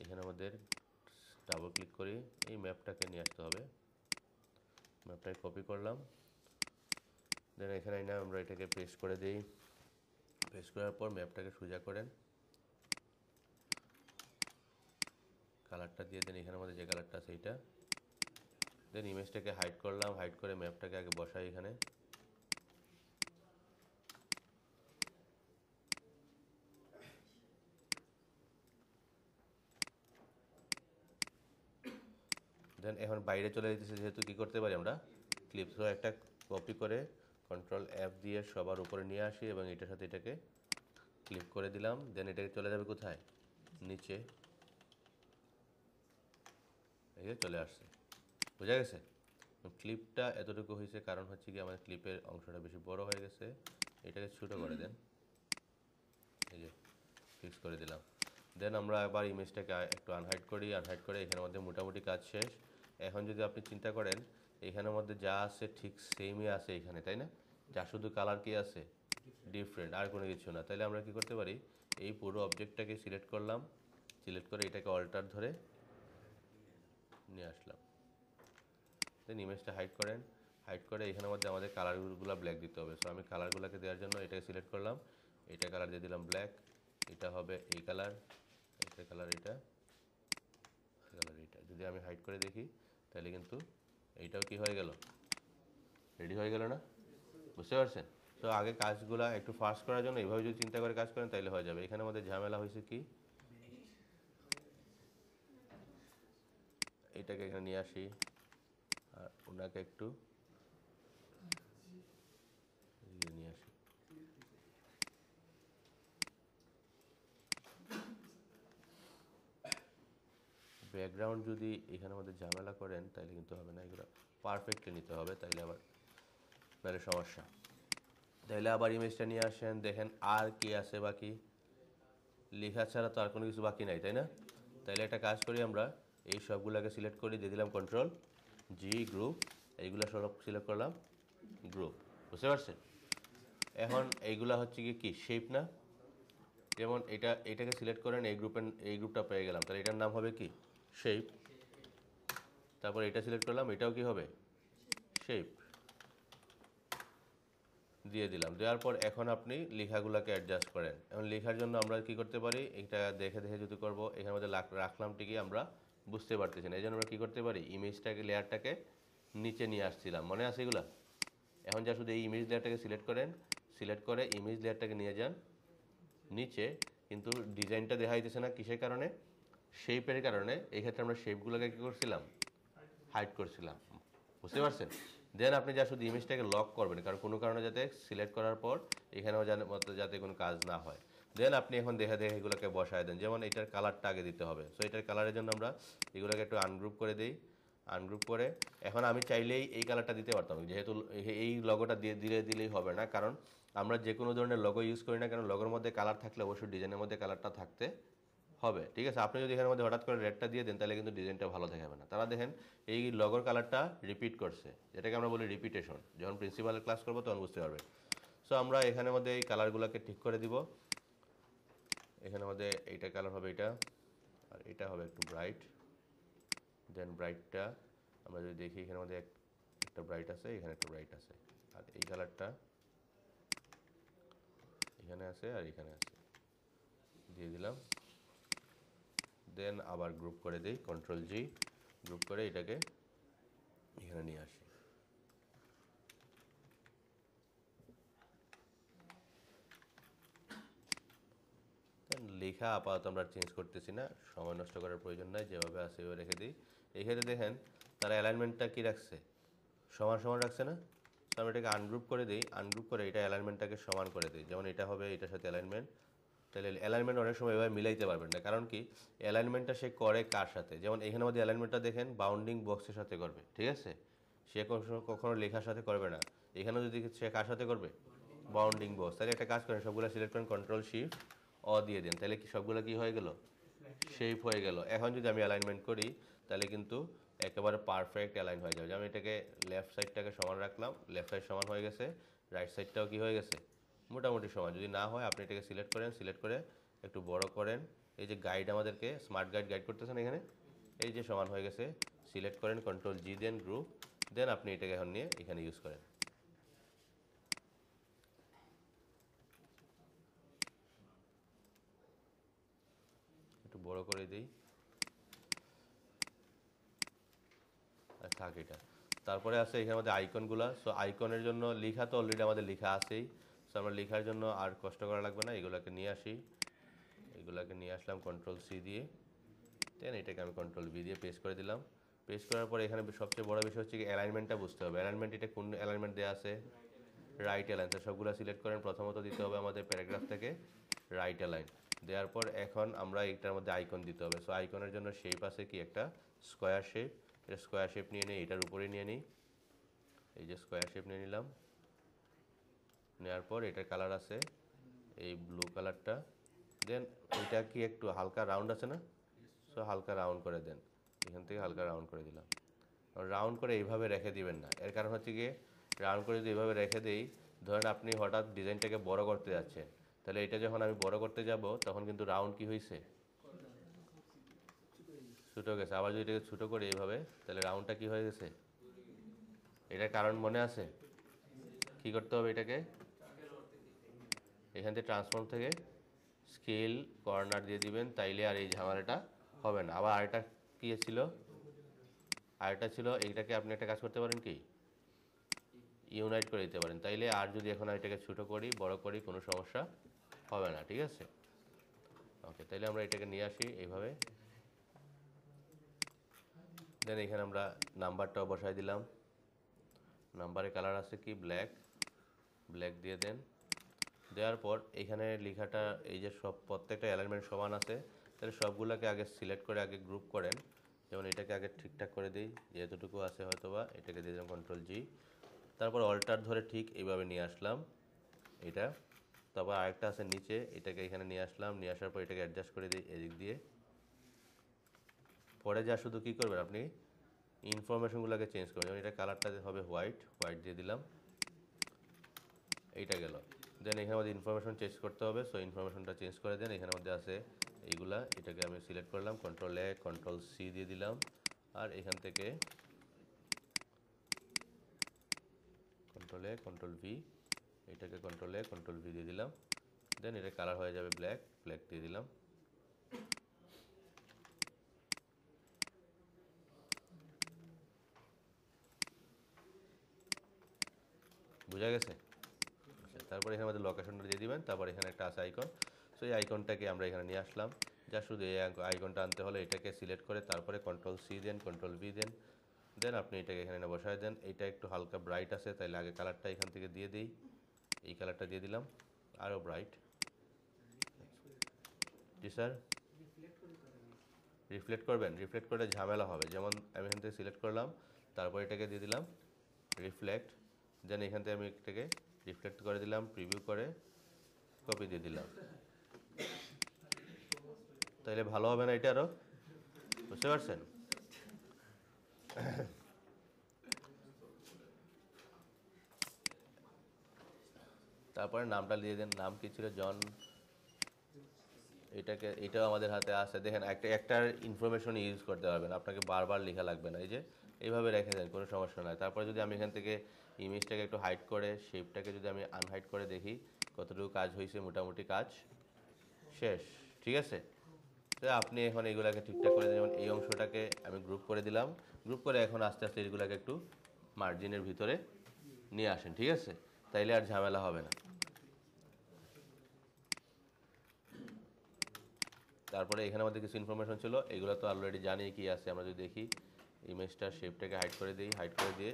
এখানে আমাদের ডাবল ক্লিক করি, এই ম্যাপটাকে নিয়ে আসতে হবে। ম্যাপটাকে কপি করলাম, দেন এখানে না আমরা এটাকে পেস্ট করে দিই, পেস্ট করার পর ম্যাপটাকে সোজা করেন, কালারটা দিয়ে দেন এখানের মধ্যে যে কালারটা আছে এইটা, দেন ইমেজটাকে হাইড করলাম, হাইড করে ম্যাপটাকে আগে বসাই এখানে, দেন এখন বাইরে চলে যেতেছে যেহেতু কী করতে পারি আমরা ক্লিপ, সো একটা কপি করে কন্ট্রোল F দিয়ে সবার উপরে নিয়ে আসি এবং এটার সাথে এটাকে ক্লিপ করে দিলাম, দেন এটাকে চলে যাবে কোথায়, নিচে, এই যে চলে আসছে, বোঝা গেছে। ক্লিপটা এতটুকু হয়েছে কারণ হচ্ছে কি আমাদের ক্লিপের অংশটা বেশি বড় হয়ে গেছে, এটাকে ছোটো করে দেন, এই যে ফিক্স করে দিলাম। দেন আমরা আবার ইমেজটাকে একটু আনহাইড করি, আনহাইড করে এখানের মধ্যে মোটামুটি কাজ শেষ। এখন যদি আপনি চিন্তা করেন এখানের মধ্যে যা আছে ঠিক সেমই আছে এখানে, তাই না, যা শুধু কালার কি আছে ডিফারেন্ট, আর কোনো কিছু না। তাহলে আমরা কি করতে পারি, এই পুরো অবজেক্টটাকে সিলেক্ট করলাম, সিলেক্ট করে এটাকে অল্টার ধরে নিয়ে আসলাম, দেন ইমেজটা হাইড করেন, হাইড করে এখানের মধ্যে আমাদের কালারগুলো ব্ল্যাক দিতে হবে। সো আমি কালারগুলোকে দেওয়ার জন্য এটাকে সিলেক্ট করলাম, এটা কালার দিয়ে দিলাম ব্ল্যাক, এটা হবে এই কালার, এটা কালার, এটা কালার, এটা যদি আমি হাইড করে দেখি তাহলে কিন্তু এইটাও কি হয়ে গেল, রেডি হয়ে গেল না, বুঝতে পারছেন। তো আগে কাজগুলো একটু ফাস্ট করার জন্য এইভাবে যদি চিন্তা করে কাজ করেন তাহলে হয়ে যাবে। এখানে আমাদের ঝামেলা হয়েছে কি, এটাকে এখানে নিয়ে আসি আর ওনাকে একটু নিয়ে আসি, ব্যাকগ্রাউন্ড যদি এখানে আমাদের ঝামেলা করেন তাহলে কিন্তু হবে না, এগুলো পারফেক্টলি নিতে হবে, তাইলে আবার নাহলে সমস্যা। তাইলে আবার ইমেজটা নিয়ে আসেন, দেখেন আর কি আছে বাকি, লেখা ছাড়া তো আর কোনো কিছু বাকি নাই, তাই না। তাইলে একটা কাজ করি, আমরা এই সবগুলোকে সিলেক্ট করি, দিয়ে দিলাম কন্ট্রোল G, গ্রুপ, এইগুলো সব সিলেক্ট করলাম গ্রুপ, বুঝতে পারছেন। এখন এইগুলা হচ্ছে কি শেপ না, যেমন এটাকে সিলেক্ট করেন, এই গ্রুপটা পেয়ে গেলাম, তাহলে এটার নাম হবে কি শেপ। তারপর এটা সিলেক্ট করলাম, এটাও কি হবে শেপ, দিয়ে দিলাম। দেওয়ার পর এখন আপনি লেখাগুলোকে অ্যাডজাস্ট করেন। এখন লেখার জন্য আমরা কি করতে পারি, এটা দেখে দেখে যদি করব, এখানের মধ্যে রাখলাম ঠিকই আমরা বুঝতে পারতেছি না, এই জন্য আমরা কী করতে পারি, ইমেজটাকে লেয়ারটাকে নিচে নিয়ে আসছিলাম, মনে আছে এগুলো। এখন যা শুধু এই ইমেজ লেয়ারটাকে সিলেক্ট করেন, সিলেক্ট করে ইমেজ লেয়ারটাকে নিয়ে যান নিচে, কিন্তু ডিজাইনটা দেখা যাইতেছে না, কিসের কারণে, শেপের কারণে। এই ক্ষেত্রে আমরা শেপগুলোকে কী করছিলাম, হাইড করছিলাম, বুঝতে পারছেন। দেন আপনি যা শুধু ইমেজটাকে লক করবেন, কারণ কোনো কারণে যাতে সিলেক্ট করার পর এখানেও যাতে কোনো কাজ না হয়। দেন আপনি এখন দেখে দেখে এগুলোকে বসায় দেন, যেমন এটার কালারটা আগে দিতে হবে। সো এটার কালারের জন্য আমরা এগুলোকে একটু আনগ্রুপ করে দিই, আনগ্রুপ করে এখন আমি চাইলেই এই কালারটা দিতে পারতাম, যেহেতু এই লগোটা দিলেই হবে না, কারণ আমরা যে কোনো ধরনের লগো ইউজ করি না কেন, লগোর মধ্যে কালার থাকলে অবশ্যই ডিজাইনের মধ্যে কালারটা থাকতে হবে, ঠিক আছে। আপনি যদি এখানের মধ্যে হঠাৎ করে রেডটা দিয়ে দেন তাহলে কিন্তু ডিজাইনটা ভালো দেখাবে না। তারা দেখেন এই লগোর কালারটা রিপিট করছে, যেটাকে আমরা বলি রিপিটেশন, যখন প্রিন্সিপালের ক্লাস করবো তখন বুঝতে পারবে। সো আমরা এখানের মধ্যে এই কালারগুলোকে ঠিক করে দিব, এখানের মধ্যে এইটা কালার হবে এটা, আর এটা হবে একটু ব্রাইট, দেন ব্রাইটটা আমরা যদি দেখি এখানের মধ্যে একটা ব্রাইট আছে, এখানে একটা ব্রাইট আছে, আর এই কালারটা এখানে আছে আর এখানে আছে, দিয়ে দিলাম। দেন আবার গ্রুপ করে দিই, কন্ট্রোল G, গ্রুপ করে এটাকে এখানে নিয়ে আসি। লেখা আপাতত আমরা চেঞ্জ করতেছি না, সময় নষ্ট করার প্রয়োজন নাই, যেভাবে আছে সেভাবে রেখে দিই। এই ক্ষেত্রে দেখেন তারা অ্যালাইনমেন্টটা কী রাখছে, সমান সমান রাখছে না। তো আমরা এটাকে আনগ্রুপ করে দিই, আনগ্রুপ করে এটা অ্যালাইনমেন্টটাকে সমান করে দিই, যেমন এটা হবে এটার সাথে অ্যালাইনমেন্ট। তাহলে অ্যালাইনমেন্ট অনেক সময় এভাবে মিলাইতে পারবেন না, কারণ কি অ্যালাইনমেন্টটা সে করে কার সাথে, যেমন এখানে মধ্যে অ্যালাইনমেন্টটা দেখেন বাউন্ডিং বক্সের সাথে করবে, ঠিক আছে, সে কখনো লেখার সাথে করবে না। এখানে যদি সে কার সাথে করবে, বাউন্ডিং বক্স। তাহলে একটা কাজ করেন, সবগুলো সিলেক্ট করেন, কন্ট্রোল শিফট অ দিয়ে দেন, তাহলে কি সবগুলো কি হয়ে গেল, শেপ হয়ে গেল। এখন যদি আমি অ্যালাইনমেন্ট করি তাহলে কিন্তু একেবারে পারফেক্ট অ্যালাইন হয়ে যাবে। আমি এটাকে লেফট সাইডটাকে সমান রাখলাম, লেফট সাইড সমান হয়ে গেছে, রাইট সাইডটাও কি হয়ে গেছে, মোটামুটি সমান। যদি না হয় আপনি এটাকে সিলেক্ট করেন, সিলেক্ট করে একটু বড় করেন, এই যে গাইড আমাদেরকে স্মার্ট গাইড করতেছেন এখানে, এই যে সমান হয়ে গেছে, সিলেক্ট করেন, কন্ট্রোল G দেন গ্রুপ, দেন আপনি এটাকে এখন নিয়ে এখানে ইউজ করেন। বড় করে দিই, আর থাক এটা। তারপরে আছে এখানে আমাদের আইকনগুলো। সো আইকনের জন্য লেখা তো অলরেডি আমাদের লেখা আছেই, সো আমরা লেখার জন্য আর কষ্ট করা লাগবে না। এগুলোকে নিয়ে আসি, এগুলোকে নিয়ে আসলাম কন্ট্রোল সি দিয়ে, দেন এটাকে আমি কন্ট্রোল ভি দিয়ে পেস্ট করে দিলাম। পেস্ট করার পরে এখানে সবচেয়ে বড় বিষয় হচ্ছে কি অ্যালাইনমেন্টটা বুঝতে হবে। অ্যালাইনমেন্ট এটা কোন অ্যালাইনমেন্ট দেওয়া আছে, রাইট অ্যালাইন। তো সবগুলো সিলেক্ট করেন, প্রথমত দিতে হবে আমাদের প্যারাগ্রাফ থেকে রাইট অ্যালাইন। দেওয়ার পর এখন আমরা এইটার মধ্যে আইকন দিতে হবে। সো আইকনের জন্য শেপ আছে কি একটা স্কোয়ার শেপ, এটা স্কোয়ার শেপ নিয়ে নিই, এটার উপরে নিয়ে নিই, এই যে স্কোয়ার শেপ নিয়ে নিলাম। নেওয়ার পর এটার কালার আছে এই ব্লু কালারটা, দেন এটা কি একটু হালকা রাউন্ড আছে না, সো হালকা রাউন্ড করে দেন, এখান থেকে হালকা রাউন্ড করে দিলাম। রাউন্ড করে এইভাবে রেখে দিবেন না, এর কারণ হচ্ছে গিয়ে রাউন্ড করে যদি এইভাবে রেখে দিই, ধরেন আপনি হঠাৎ ডিজাইনটাকে বড় করতে যাচ্ছেন, তাহলে এটা যখন আমি বড় করতে যাব তখন কিন্তু রাউন্ড কি হয়েছে, ছোটো গেছে। আবার যদি এটাকে ছোটো করে এইভাবে, তাহলে রাউন্ডটা কি হয়ে গেছে। এটার কারণ মনে আছে, কি করতে হবে, এটাকে এখান থেকে ট্রান্সফর্ম থেকে স্কেল কর্নার দিয়ে দিবেন, তাইলে আর এই ঝামেলাটা হবে না। আবার আরেকটা কি ছিল, আরেকটা ছিল এইটাকে আপনি একটা কাজ করতে পারেন কি ইউনাইট করে দিতে পারেন, তাইলে আর যদি এখন এটাকে ছোটো করি বড় করি কোনো সমস্যা হবে না, ঠিক আছে। ওকে, তাইলে আমরা এটাকে নিয়ে আসি এইভাবে, দেন এখানে আমরা নাম্বারটাও বসাই দিলাম। নাম্বারের কালার আছে কি ব্ল্যাক, ব্ল্যাক দিয়ে দেন। দেওয়ার পর এখানে লেখাটা এই যে সব প্রত্যেকটা অ্যালাইনমেন্ট সমান আছে, তাহলে সবগুলোকে আগে সিলেক্ট করে আগে গ্রুপ করেন। যেমন এটাকে আগে ঠিকঠাক করে দিই, যেহেতুটুকু আছে হয়তোবা এটাকে দিয়ে দিলাম কন্ট্রোল জি। তারপর অল্টার ধরে ঠিক এইভাবে নিয়ে আসলাম এটা। তারপর আরেকটা আছে নিচে, এটাকে এখানে নিয়ে আসলাম, নিয়ে আসার পর এটাকে অ্যাডজাস্ট করে দিই এদিক দিয়ে। পরে যা শুধু কী করবেন আপনি ইনফরমেশনগুলোকে চেঞ্জ করবেন, যেমন এটা কালারটা হবে হোয়াইট, হোয়াইট দিয়ে দিলাম, এইটা গেল। দেন এখানে মধ্যে ইনফরমেশন চেঞ্জ করতে হবে, সো ইনফরমেশনটা চেঞ্জ করে দেন। এখানের মধ্যে আছে এইগুলা, এটাকে আমি সিলেক্ট করলাম, কন্ট্রোল এ কন্ট্রোল সি দিয়ে দিলাম, আর এখান থেকে কন্ট্রোল এ কন্ট্রোল ভি, এটাকে কন্ট্রোল এ কন্ট্রোল ভি দিয়ে দিলাম। দেন এটা কালার হয়ে যাবে ব্ল্যাক, ব্ল্যাক দিয়ে দিলাম। বোঝা গেছে? তারপরে এখানে আমাদের লোকেশনটা দিয়ে দিবেন। তারপর এখানে একটা আছে আইকন, সো এই আইকনটাকে আমরা এখানে নিয়ে আসলাম। যা শুধু এই আইকনটা আনতে হলে এটাকে সিলেক্ট করে তারপরে কন্ট্রোল সি দেন, কন্ট্রোল ভি দেন, দেন আপনি এটাকে এখানে এনে বসায় দেন। এটা একটু হালকা ব্রাইট আছে, তাইলে আগে কালারটা এখান থেকে দিয়ে দিই, এই কালারটা দিয়ে দিলাম, আরও ব্রাইট। জি স্যার, রিফ্লেক্ট করবেন, রিফ্লেক্ট করলে ঝামেলা হবে। যেমন আমি এখান থেকে সিলেক্ট করলাম, তারপর এটাকে দিয়ে দিলাম রিফ্লেক্ট, দেন এখান থেকে আমি এটাকে রিফ্লেক্ট করে দিলাম, প্রিভিউ করে কপি দিয়ে দিলাম। তাইলে ভালো হবে না এটা আরও, বুঝতে পারছেন? তারপরে নামটা দিয়ে দেন, নাম কি ছিল, জন। এটাকে এটাও আমাদের হাতে আছে, দেখেন একটার ইনফরমেশন ইউজ করতে পারবেন, আপনাকে বারবার লেখা লাগবে না, এই যে এইভাবে রেখে দেন, কোনো সমস্যা নাই। তারপরে যদি আমি এখান থেকে ইমেজটাকে একটু হাইড করে শেপটাকে যদি আমি আনহাইড করে দেখি কতটুকু কাজ হয়েছে, মোটামুটি কাজ শেষ, ঠিক আছে। তো আপনি এখন এইগুলাকে ঠিকঠাক করে দেন। যেমন এই অংশটাকে আমি গ্রুপ করে দিলাম, গ্রুপ করে এখন আস্তে আস্তে এইগুলাকে একটু মার্জিনের ভিতরে নিয়ে আসেন, ঠিক আছে, তাইলে আর ঝামেলা হবে না। তারপরে এখানে আমাদের কিছু ইনফরমেশন ছিল, এগুলো তো অলরেডি জানি কি আছে। আমরা যদি দেখি ইমেজটার শেপটাকে হাইড করে দিই, হাইড করে দিয়ে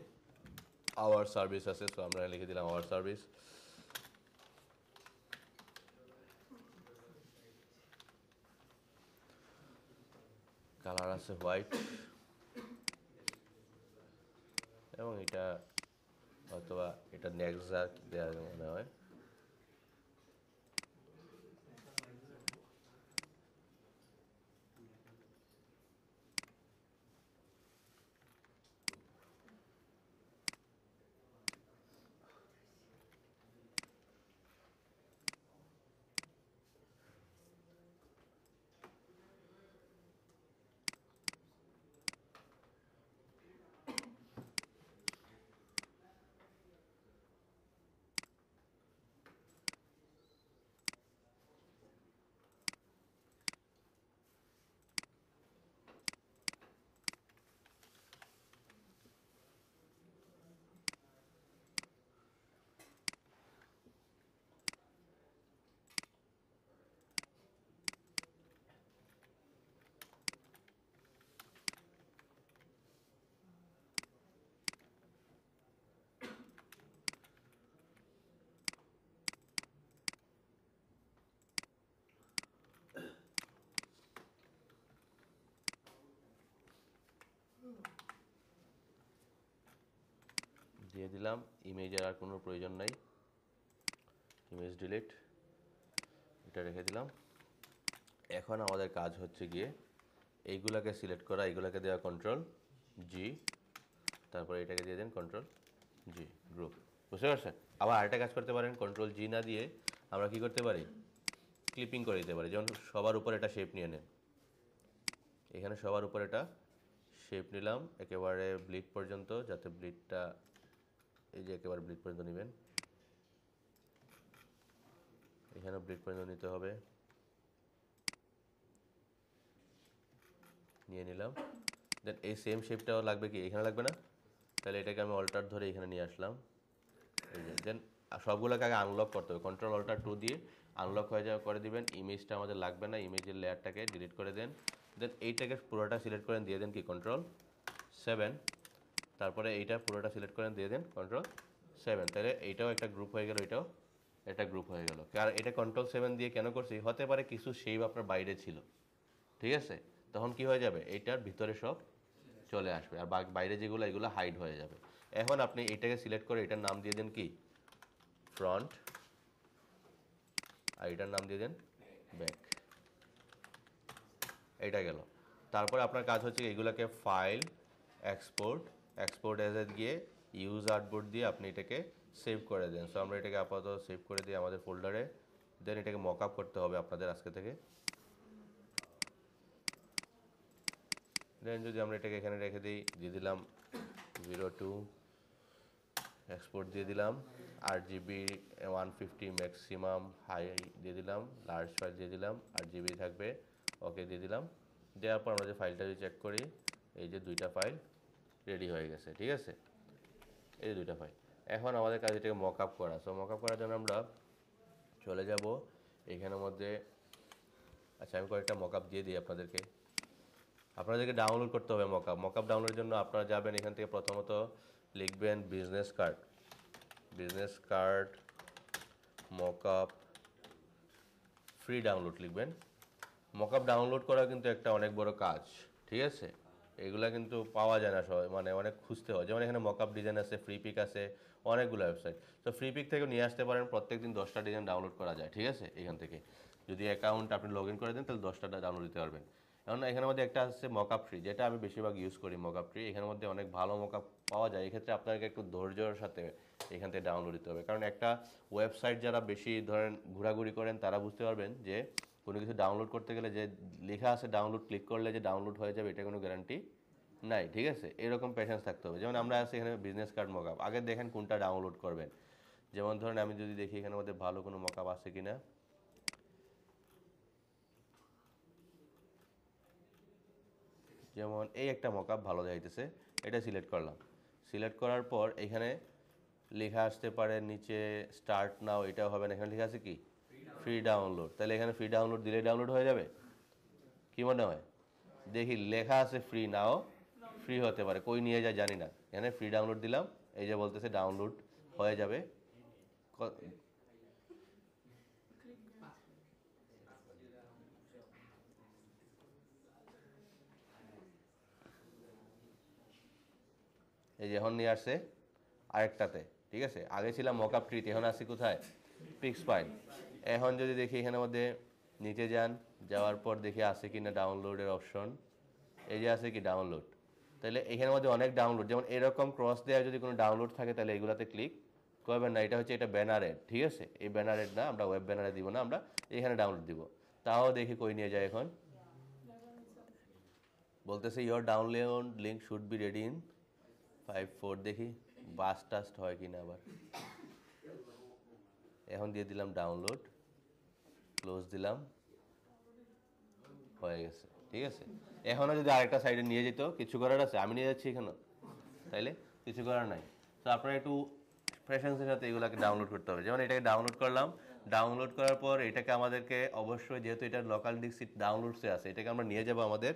আওয়ার সার্ভিস আছে, সো আমরা লিখে দিলাম আওয়ার সার্ভিস। কালার আছে হোয়াইট, এবং এটা অথবা এটা নেক্সট দেওয়া মনে হয়। দিলাম, ইমেজের আর কোনো প্রয়োজন নাই, ইমেজ ডিলিট, এটা রেখে দিলাম। এখন আমাদের কাজ হচ্ছে গিয়ে এইগুলোকে সিলেক্ট করা, এইগুলোকে দেওয়া কন্ট্রোল জি, তারপরে এটাকে দিয়ে দেন কন্ট্রোল জি, গ্রুপ। বুঝতে পারছেন? আবার আরেকটা কাজ করতে পারেন, কন্ট্রোল জি না দিয়ে আমরা কি করতে পারি, ক্লিপিং করে দিতে পারি। যেমন সবার উপর এটা শেপ নিয়ে নেন, এখানে সবার উপর এটা শেপ নিলাম একেবারে ব্লিড পর্যন্ত, যাতে ব্লিডটা এই যে একেবারে ব্লিড পর্যন্ত নেবেন, এখানে ব্লিড পর্যন্ত নিতে হবে, নিয়ে নিলাম। দেন এই সেম শেপটাও লাগবে কি, এখানে লাগবে না? তাহলে এটাকে আমি অল্টার ধরে এখানে নিয়ে আসলাম, এই যে। দেন সবগুলোকে আগে আনলক করতে হবে, কন্ট্রোল অল্টার 2 দিয়ে আনলক হয়ে যাওয়া করে দিবেন। ইমেজটা আমাদের লাগবে না, ইমেজের লেয়ারটাকে ডিলিট করে দেন। দেন এইটাকে পুরোটা সিলেক্ট করেন, দিয়ে দেন কি কন্ট্রোল 7, তারপরে এইটা পুরোটা সিলেক্ট করেন, দিয়ে দেন কন্ট্রোল 7। তাহলে এইটাও একটা গ্রুপ হয়ে গেল, এটাও একটা গ্রুপ হয়ে গেল। আর এটা কন্ট্রোল 7 দিয়ে কেন করছি, হতে পারে কিছু শেপ আপনার বাইরে ছিল, ঠিক আছে, তখন কি হয়ে যাবে, এইটার ভিতরে সব চলে আসবে, আর বাইরে যেগুলো এগুলো হাইড হয়ে যাবে। এখন আপনি এটাকে সিলেক্ট করে এটার নাম দিয়ে দেন কি ফ্রন্ট, আর এটার নাম দিয়ে দেন ব্যাক, এইটা গেল। তারপরে আপনার কাজ হচ্ছে এগুলোকে ফাইল, এক্সপোর্ট অ্যাজ এ গিয়ে ইউজ আর্টবোর্ড দিয়ে আপনি এটাকে সেভ করে দেন। সো আমরা এটাকে আপাতত সেভ করে দিই আমাদের ফোল্ডারে। দেন এটাকে মক আপ করতে হবে আপনাদের আজকে থেকে। দেন যদি আমরা এটাকে এখানে রেখে দিই, দিয়ে দিলাম 02, এক্সপোর্ট দিয়ে দিলাম, RGB 150 ম্যাক্সিমাম হাই দিয়ে দিলাম, লার্জ ফাইল দিয়ে দিলাম, RGB থাকবে, ওকে দিয়ে দিলাম। দেওয়ার পর আমরা যে ফাইলটা যদি চেক করি, এই যে দুইটা ফাইল রেডি হয়ে গেছে, ঠিক আছে, এই দুইটা ফাইল। এখন আমাদের কাজ এটাকে মক আপ করা। সো মক আপ করার জন্য আমরা চলে যাব এইখানের মধ্যে। আচ্ছা, আমি কয়েকটা মক আপ দিয়ে দিই আপনাদেরকে ডাউনলোড করতে হবে মক আপ ডাউনলোডের জন্য আপনারা যাবেন এখান থেকে, প্রথমত লিখবেন business card mock up free download লিখবেন। মক আপ ডাউনলোড করা কিন্তু একটা অনেক বড় কাজ, ঠিক আছে, এগুলা কিন্তু পাওয়া যায় না সবাই, মানে অনেক খুঁজতে হয়। যেমন এখানে মক আপ ডিজাইন আছে, ফ্রি পিক আছে, অনেকগুলো ওয়েবসাইট। তো ফ্রি পিক থেকে নিয়ে আসতে পারেন, প্রত্যেকদিন 10টা ডিজাইন ডাউনলোড করা যায়, ঠিক আছে। এখান থেকে যদি অ্যাকাউন্ট আপনি লগ ইন করে দেন তাহলে 10টা ডাউনলোড দিতে পারবেন। এখন এখানের মধ্যে একটা আছে মক আপ ফ্রি, যেটা আমি বেশিরভাগ ইউজ করি মক আপ ফ্রি। এখানের মধ্যে অনেক ভালো মক আপ পাওয়া যায়। এক্ষেত্রে আপনাকে একটু ধৈর্যের সাথে এখান থেকে ডাউনলোড দিতে হবে, কারণ একটা ওয়েবসাইট যারা বেশি ধরেন ঘোরাঘুরি করেন তারা বুঝতে পারবেন যে কোনো কিছু ডাউনলোড করতে গেলে যে লেখা আছে ডাউনলোড ক্লিক করলে যে ডাউনলোড হয়ে যাবে, এটা কোনো গ্যারান্টি নাই, ঠিক আছে। এরকম পেশেন্স থাকতে হবে। যেমন আমরা আছি এখানে বিজনেস কার্ড মক আপ, আগে দেখেন কোনটা ডাউনলোড করবেন। যেমন ধরেন আমি যদি দেখি এখানের মধ্যে ভালো কোনো মক আপ আছে কিনা, যেমন এই একটা মক আপ ভালো দেখাইতেছে, এটা সিলেক্ট করলাম। সিলেক্ট করার পর এখানে লেখা আসতে পারে নিচে স্টার্ট নাও, এটাও হবে না, এখানে লেখা আছে কি ফ্রি ডাউনলোড। তাহলে এখানে ফ্রি ডাউনলোড দিলে ডাউনলোড হয়ে যাবে, কি মনে হয়? দেখি লেখা আছে ফ্রি, নাও ফ্রি হতে পারে, কই নিয়ে যায় জানি না। এখানে ফ্রি ডাউনলোড দিলাম, এই যে বলতেছে ডাউনলোড হয়ে যাবে। এই যে এখন নিয়ে আসছে আরেকটাতে, ঠিক আছে। আগে ছিলাম মক আপ ট্রিতে, এখন আসি কোথায়, পিক্স ফাইল। এখন যদি দেখি এখানের মধ্যে নিচে যান, যাওয়ার পর দেখি আছে কি না ডাউনলোডের অপশন, এই যে আছে কি ডাউনলোড। তাহলে এখানের মধ্যে অনেক ডাউনলোড, যেমন এরকম ক্রস দেওয়া যদি কোনো ডাউনলোড থাকে তাহলে এগুলাতে ক্লিক করবেন না। এটা হচ্ছে এটা ব্যানার এড, ঠিক আছে, এই ব্যানার এড না, আমরা ওয়েব ব্যানারে দিব না, আমরা এখানে ডাউনলোড দিব। তাও দেখি কই নিয়ে যায়, এখন বলতেছে your download link should be ready in 5-4, দেখি বাস টাস্ট হয় কিনা আবার। এখন দিয়ে দিলাম ডাউনলোড, ক্লোজ দিলাম, হয়ে গেছে, ঠিক আছে। এখনও যদি আরেকটা সাইডে নিয়ে যেত, কিছু করার আছে, আমি নিয়ে যাচ্ছি এখানে, তাইলে কিছু করার নাই। তো আপনারা একটু প্রেশেন্সের সাথে এগুলোকে ডাউনলোড করতে হবে। যেমন এটাকে ডাউনলোড করলাম, ডাউনলোড করার পর এটাকে আমাদেরকে অবশ্যই, যেহেতু এটা লোকাল ডিস্ক ডাউনলোডসে আছে, এটাকে আমরা নিয়ে যাব আমাদের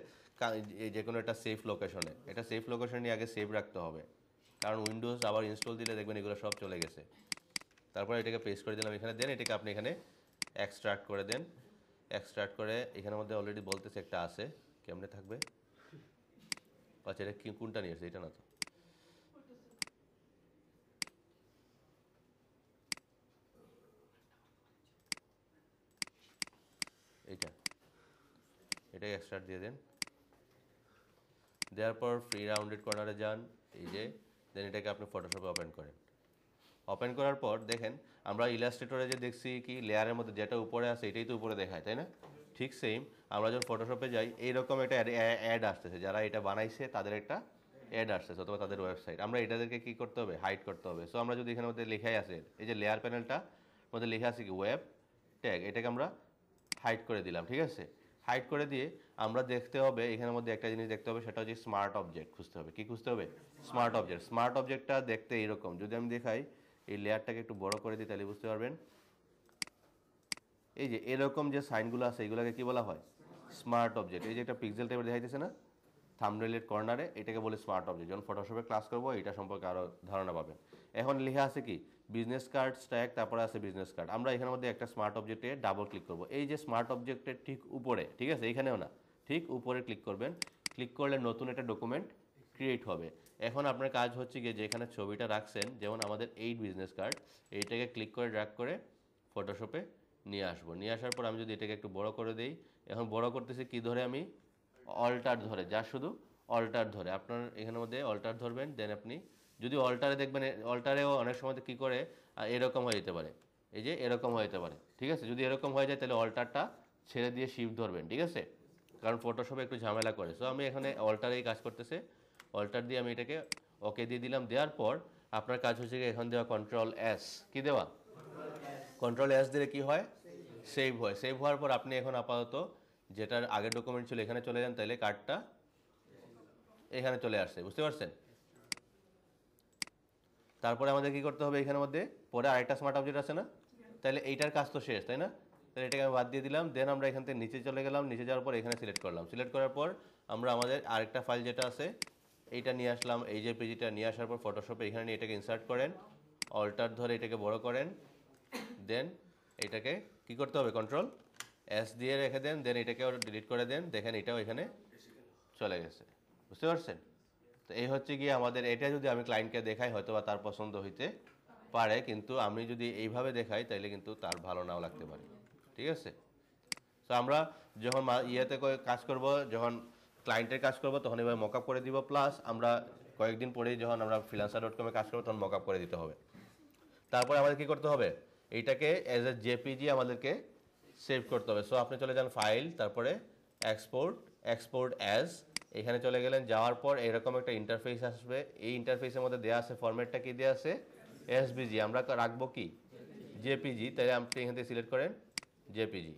যে কোনো একটা সেফ লোকেশনে। এটা সেফ লোকেশনে নিয়ে আগে সেভ রাখতে হবে, কারণ উইন্ডোজ আবার ইনস্টল দিলে দেখবেন এগুলো সব চলে গেছে। তারপরে এটাকে পেস্ট করে দিলাম এখানে। দেন এটাকে আপনি এখানে এক্সট্রাক্ট করে দেন। এক্সট্রাক্ট করে এখানের মধ্যে অলরেডি বলতেছে একটা আছে, কেমনে থাকবে, আচ্ছা এটা কোনটা নিয়ে আসছে, এটা না তো, এটাকে এক্সট্রাক্ট দিয়ে দেন। দেওয়ার পর ফ্রি রাউন্ডেড কর্নারে যান, এই যে, দেন এটাকে আপনি ফটোশপে ওপেন করেন। ওপেন করার পর দেখেন আমরা ইলাস্ট্রেটরে যে দেখছি কি লেয়ারের মধ্যে যেটা উপরে আছে এটাই তো উপরে দেখায়, তাই না? ঠিক সেম আমরা যখন ফটোশপে যাই এইরকম একটা অ্যাড আসতেছে, যারা এটা বানাইছে তাদের একটা অ্যাড আসতেছে অথবা তাদের ওয়েবসাইট। আমরা এটাদেরকে কী করতে হবে? হাইড করতে হবে। সো আমরা যদি এখানের মধ্যে লেখাই আছে, এই যে লেয়ার প্যানেলটা মধ্যে লেখা আছে কি ওয়েব ট্যাগ, এটাকে আমরা হাইড করে দিলাম, ঠিক আছে? হাইড করে দিয়ে আমরা দেখতে হবে এখানের মধ্যে একটা জিনিস দেখতে হবে, সেটা হচ্ছে স্মার্ট অবজেক্ট খুঁজতে হবে। কি খুঁজতে হবে? Smart object. স্মার্ট অবজেক্টটা দেখতে এইরকম, যদি আমি দেখাই এই লেয়ারটাকে একটু বড় করে দিই তাহলে বুঝতে পারবেন। এই যে এরকম যে সাইনগুলো আছে এগুলোকে কি বলা হয়? Smart object. এই যে একটা পিক্সেল টাইপের দেখাইতেছে না থাম্বনেইলের কর্নারে, এটাকে বলে স্মার্ট অবজেক্ট। যখন ফটোশপে ক্লাস করবো এটা সম্পর্কে আরও ধারণা পাবেন। এখন লেখা আছে কি বিজনেস কার্ড স্ট্যাক, তারপরে আছে বিজনেস কার্ড। আমরা এখানের মধ্যে একটা স্মার্ট অবজেক্টে ডাবল ক্লিক করব। এই যে স্মার্ট অবজেক্টের ঠিক উপরে, ঠিক আছে, এইখানেও না, ঠিক উপরে ক্লিক করবেন। ক্লিক করলে নতুন একটা ডকুমেন্ট ক্রিয়েট হবে। এখন আপনার কাজ হচ্ছে গিয়ে যেখানে ছবিটা রাখছেন, যেমন আমাদের এই বিজনেস কার্ড, এইটাকে ক্লিক করে ড্র্যাগ করে ফটোশপে নিয়ে আসবো। নিয়ে আসার পর আমি যদি এটাকে একটু বড় করে দিই, এখন বড় করতেছি কি ধরে? আমি অল্টার ধরে, যা শুধু অল্টার ধরে। আপনার এখানের মধ্যে অল্টার ধরবেন, দেন আপনি যদি অল্টারে দেখবেন, অল্টারেও অনেক সময় কী করে এরকম হয়ে যেতে পারে, এই যে এরকম হয়ে যেতে পারে, ঠিক আছে? যদি এরকম হয়ে যায় তাহলে অল্টারটা ছেড়ে দিয়ে শিফট ধরবেন, ঠিক আছে? কারণ ফটোশপে একটু ঝামেলা করে। সো আমি এখানে অল্টারেই কাজ করতেছে, অল্টার দিয়ে আমি এটাকে ওকে দিয়ে দিলাম। দেওয়ার পর আপনার কাজ হচ্ছে কি এখন দেওয়া কন্ট্রোল এস, কি দেওয়া? কন্ট্রোল এস দিলে কি হয়? সেভ হয়। সেভ হওয়ার পর আপনি এখন আপাতত যেটার আগের ডকুমেন্ট ছিল এখানে চলে যান, তাহলে কার্ডটা এখানে চলে আসছে, বুঝতে পারছেন? তারপরে আমাদের কি করতে হবে? এখানের মধ্যে পরে আরেকটা স্মার্ট অবজেক্ট আছে না, তাহলে এইটার কাজ তো শেষ, তাই না? তাহলে এটাকে আমি বাদ দিয়ে দিলাম। দেন আমরা এখান থেকে নিচে চলে গেলাম, নিচে যাওয়ার পর এখানে সিলেক্ট করলাম। সিলেক্ট করার পর আমরা আমাদের আরেকটা ফাইল যেটা আছে এইটা নিয়ে আসলাম। এই যে পেজিটা নিয়ে আসার পর ফটোশপে এখানে নিয়ে এটাকে ইনসার্ট করেন, অল্টার ধরে এটাকে বড় করেন, দেন এটাকে কি করতে হবে? কন্ট্রোল এস দিয়ে রেখে দেন, দেন এটাকেও ডিলিট করে দেন। দেখেন এটাও এখানে চলে গেছে, বুঝতে পারছেন? তো এই হচ্ছে গিয়ে আমাদের, এটা যদি আমি ক্লায়েন্টকে দেখাই হয়তো বা তার পছন্দ হইতে পারে, কিন্তু আমি যদি এইভাবে দেখাই তাহলে কিন্তু তার ভালো নাও লাগতে পারে, ঠিক আছে? তো আমরা যখন ইয়েতে কাজ করব, যখন ক্লায়েন্টের কাজ করব তখন এভাবে মকআপ করে দিব। প্লাস আমরা কয়েকদিন পরেই যখন আমরা freelancer.com-এ কাজ করবো তখন মকআপ করে দিতে হবে। তারপরে আমাদের কি করতে হবে? এইটাকে অ্যাজ এ জেপিজি আমাদেরকে সেভ করতে হবে। সো আপনি চলে যান ফাইল, তারপরে এক্সপোর্ট, এক্সপোর্ট অ্যাজ, এখানে চলে গেলেন। যাওয়ার পর এরকম একটা ইন্টারফেস আসবে। এই ইন্টারফেসের মধ্যে দেওয়া আছে ফরম্যাটটা কি দেওয়া আছে? এসবিজি। আমরা রাখবো কি? জেপিজি। তাহলে আপনি এখান থেকে সিলেক্ট করেন জেপিজি।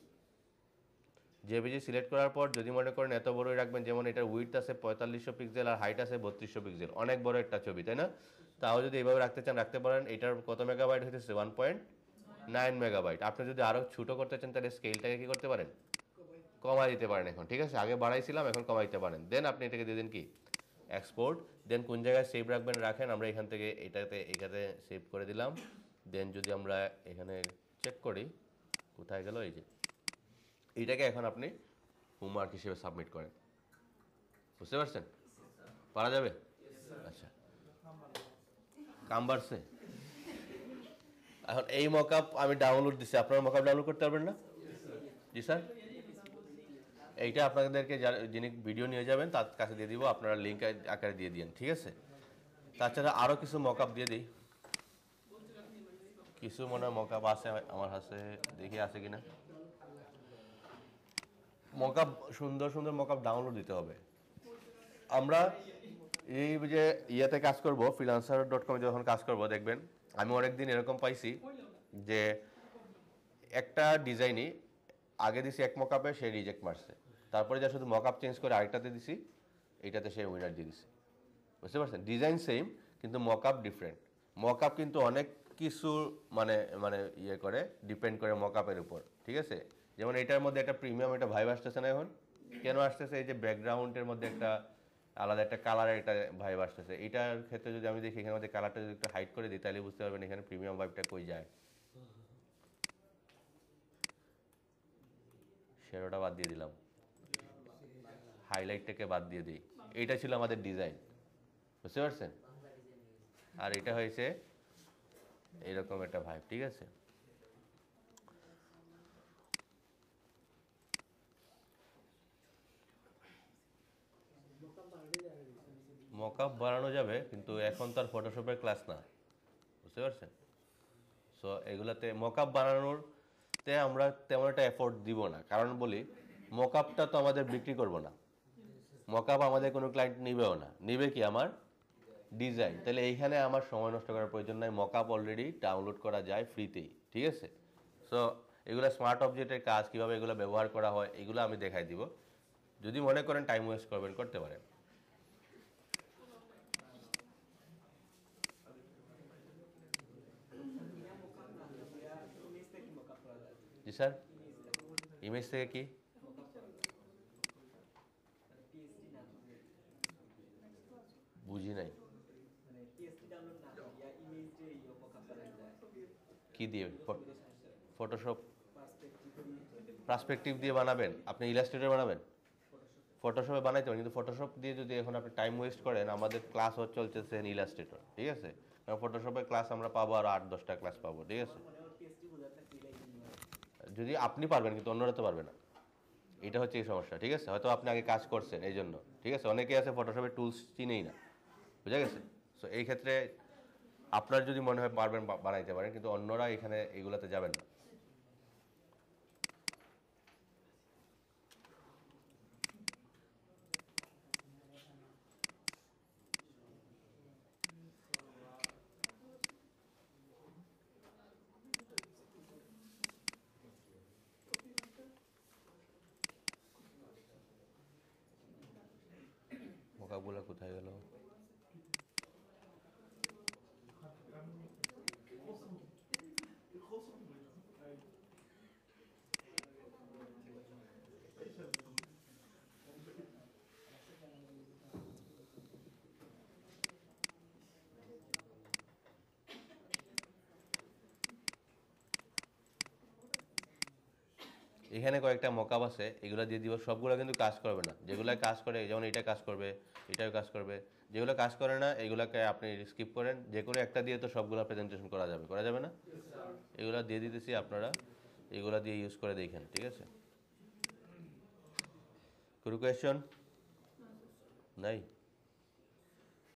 জেপিজি সিলেক্ট করার পর যদি মনে করেন এত বড়ই রাখবেন, যেমন এটার উইডথ আছে 4500 পিক্সেল আর হাইট আছে 3200 পিক্সেল, অনেক বড় একটা ছবি, তাই না? তাও যদি এইভাবে রাখতে চান রাখতে পারেন। এটার কত মেগাবাইট হইতেছে? 1.9 মেগাবাইট। আপনি যদি আরও ছোটো করতে চান তাহলে স্কেলটাকে কী করতে পারেন? কমাই দিতে পারেন এখন, ঠিক আছে? আগে বাড়াইছিলাম, এখন কমাই দিতে পারেন। দেন আপনি এটাকে দিয়ে দেন কি এক্সপোর্ট। দেন কোন জায়গায় সেভ রাখবেন রাখেন। আমরা এখান থেকে এখানে সেভ করে দিলাম। দেন যদি আমরা এখানে চেক করি কোথায় গেল, এই যে এইটাকে এখন আপনি হোমওয়ার্ক হিসেবে সাবমিট করেন, বুঝতে পারছেন? পারা যাবে? আচ্ছা, কাম বাড়ছে। এখন এই মকআপ আমি ডাউনলোড দিচ্ছি, আপনারা মকআপ ডাউনলোড করতে পারবেন না? জি স্যার, এইটা আপনাদেরকে যিনি ভিডিও নিয়ে যাবেন তার কাছে দিয়ে দিব, আপনারা লিঙ্ক আকারে দিয়ে দিন, ঠিক আছে? তাছাড়া আরও কিছু মকআপ দিয়ে দিই, কিছু মনে হয় মকআপ আছে আমার কাছে, দেখি আছে কিনা। মকআপ সুন্দর সুন্দর মকআপ ডাউনলোড দিতে হবে। আমরা এই যে ইয়েতে কাজ করব, freelancer.com যখন কাজ করব দেখবেন আমি অনেকদিন এরকম পাইছি যে একটা ডিজাইনই আগে দিছি এক মকআপে, সে রিজেক্ট মারছে। তারপরে যা শুধু মকআপ চেঞ্জ করে আরেকটাতে দিছি, এইটাতে সে উইনার দিয়ে দিছে, বুঝতে পারছেন? ডিজাইন সেম কিন্তু মকআপ ডিফারেন্ট। মকআপ কিন্তু অনেক কিছু মানে মানে ইয়ে করে, ডিপেন্ড করে মকআপের উপর, ঠিক আছে? যেমন এটার মধ্যে একটা প্রিমিয়াম একটা ভাইব আসতেছে না এখন, কেন আসতেছে? এই যে ব্যাকগ্রাউন্ডের মধ্যে একটা আলাদা একটা কালারের একটা ভাইব আসতেছে। এটার ক্ষেত্রে যদি আমি দেখি এখানের মধ্যে কালারটা যদি একটু হাইড করে দিই তাহলে বুঝতে পারবেন এখানে প্রিমিয়াম ভাইবটা কই যায়। শ্যাডোটা বাদ দিয়ে দিলাম, হাইলাইটটাকে বাদ দিয়ে দিই। এইটা ছিল আমাদের ডিজাইন, বুঝতে পারছেন? আর এটা হয়েছে এরকম একটা ভাইব, ঠিক আছে? মকআপ বানানো যাবে, কিন্তু এখন তো আর ফটোশপের ক্লাস না, বুঝতে পারছেন? সো এগুলাতে মকআপ বানানোরতে আমরা তেমন একটা এফোর্ট দিব না, কারণ বলি মকআপটা তো আমাদের বিক্রি করব না, মকআপ আমাদের কোনো ক্লায়েন্ট নিবেও না, নিবে কি আমার ডিজাইন। তাহলে এইখানে আমার সময় নষ্ট করার প্রয়োজন নাই, মকআপ অলরেডি ডাউনলোড করা যায় ফ্রিতেই, ঠিক আছে? সো এগুলো স্মার্ট অবজেক্টের কাজ, কীভাবে এগুলো ব্যবহার করা হয় এগুলো আমি দেখাই দিব। যদি মনে করেন টাইম ওয়েস্ট করবেন, করতে পারেন। জি স্যার, ইমেজ থেকে কি? বুঝি নাই, কি দিয়ে? ফটোশপ পার্সপেক্টিভ দিয়ে বানাবেন? আপনি ইলাস্ট্রেটর বানাবেন? ফটোশপে বানাইতে পারেন, কিন্তু ফটোশপ দিয়ে যদি এখন আপনি টাইম ওয়েস্ট করেন, আমাদের ক্লাস চলতেছে ইলাস্ট্রেটর, ঠিক আছে? কারণ ফটোশপের ক্লাস আমরা পাবো আর 8-10টা ক্লাস পাবো, ঠিক আছে? যদি আপনি পারবেন, কিন্তু অন্যরা তো পারবে না, এটা হচ্ছে এই সমস্যা, ঠিক আছে? হয়তো আপনি আগে কাজ করছেন এই জন্য, ঠিক আছে? অনেকেই আছে ফটোশপের টুলস চিনেই না, বুঝা গেছে? সো এই ক্ষেত্রে আপনার যদি মনে হয় পারবেন বানাইতে পারেন, কিন্তু অন্যরা এখানে এইগুলাতে যাবেন না। মোকাবগুলো কোথায় গেল? এখানে কয়েকটা মকআপ আছে, এগুলো দিয়ে দিব। সবগুলো কিন্তু কাজ করবে না, যেগুলো কাজ করে যেমন এটা কাজ করবে, এটাও কাজ করবে। যেগুলো কাজ করে না এগুলোকে আপনি স্কিপ করেন, যে কোনো একটা দিয়ে তো সবগুলো প্রেজেন্টেশন করা যাবে, করা যাবে না? এগুলো দিয়ে দিতেছি, আপনারা এগুলো দিয়ে ইউজ করে দেখেন, ঠিক আছে? কোনো কোয়েশ্চন নাই?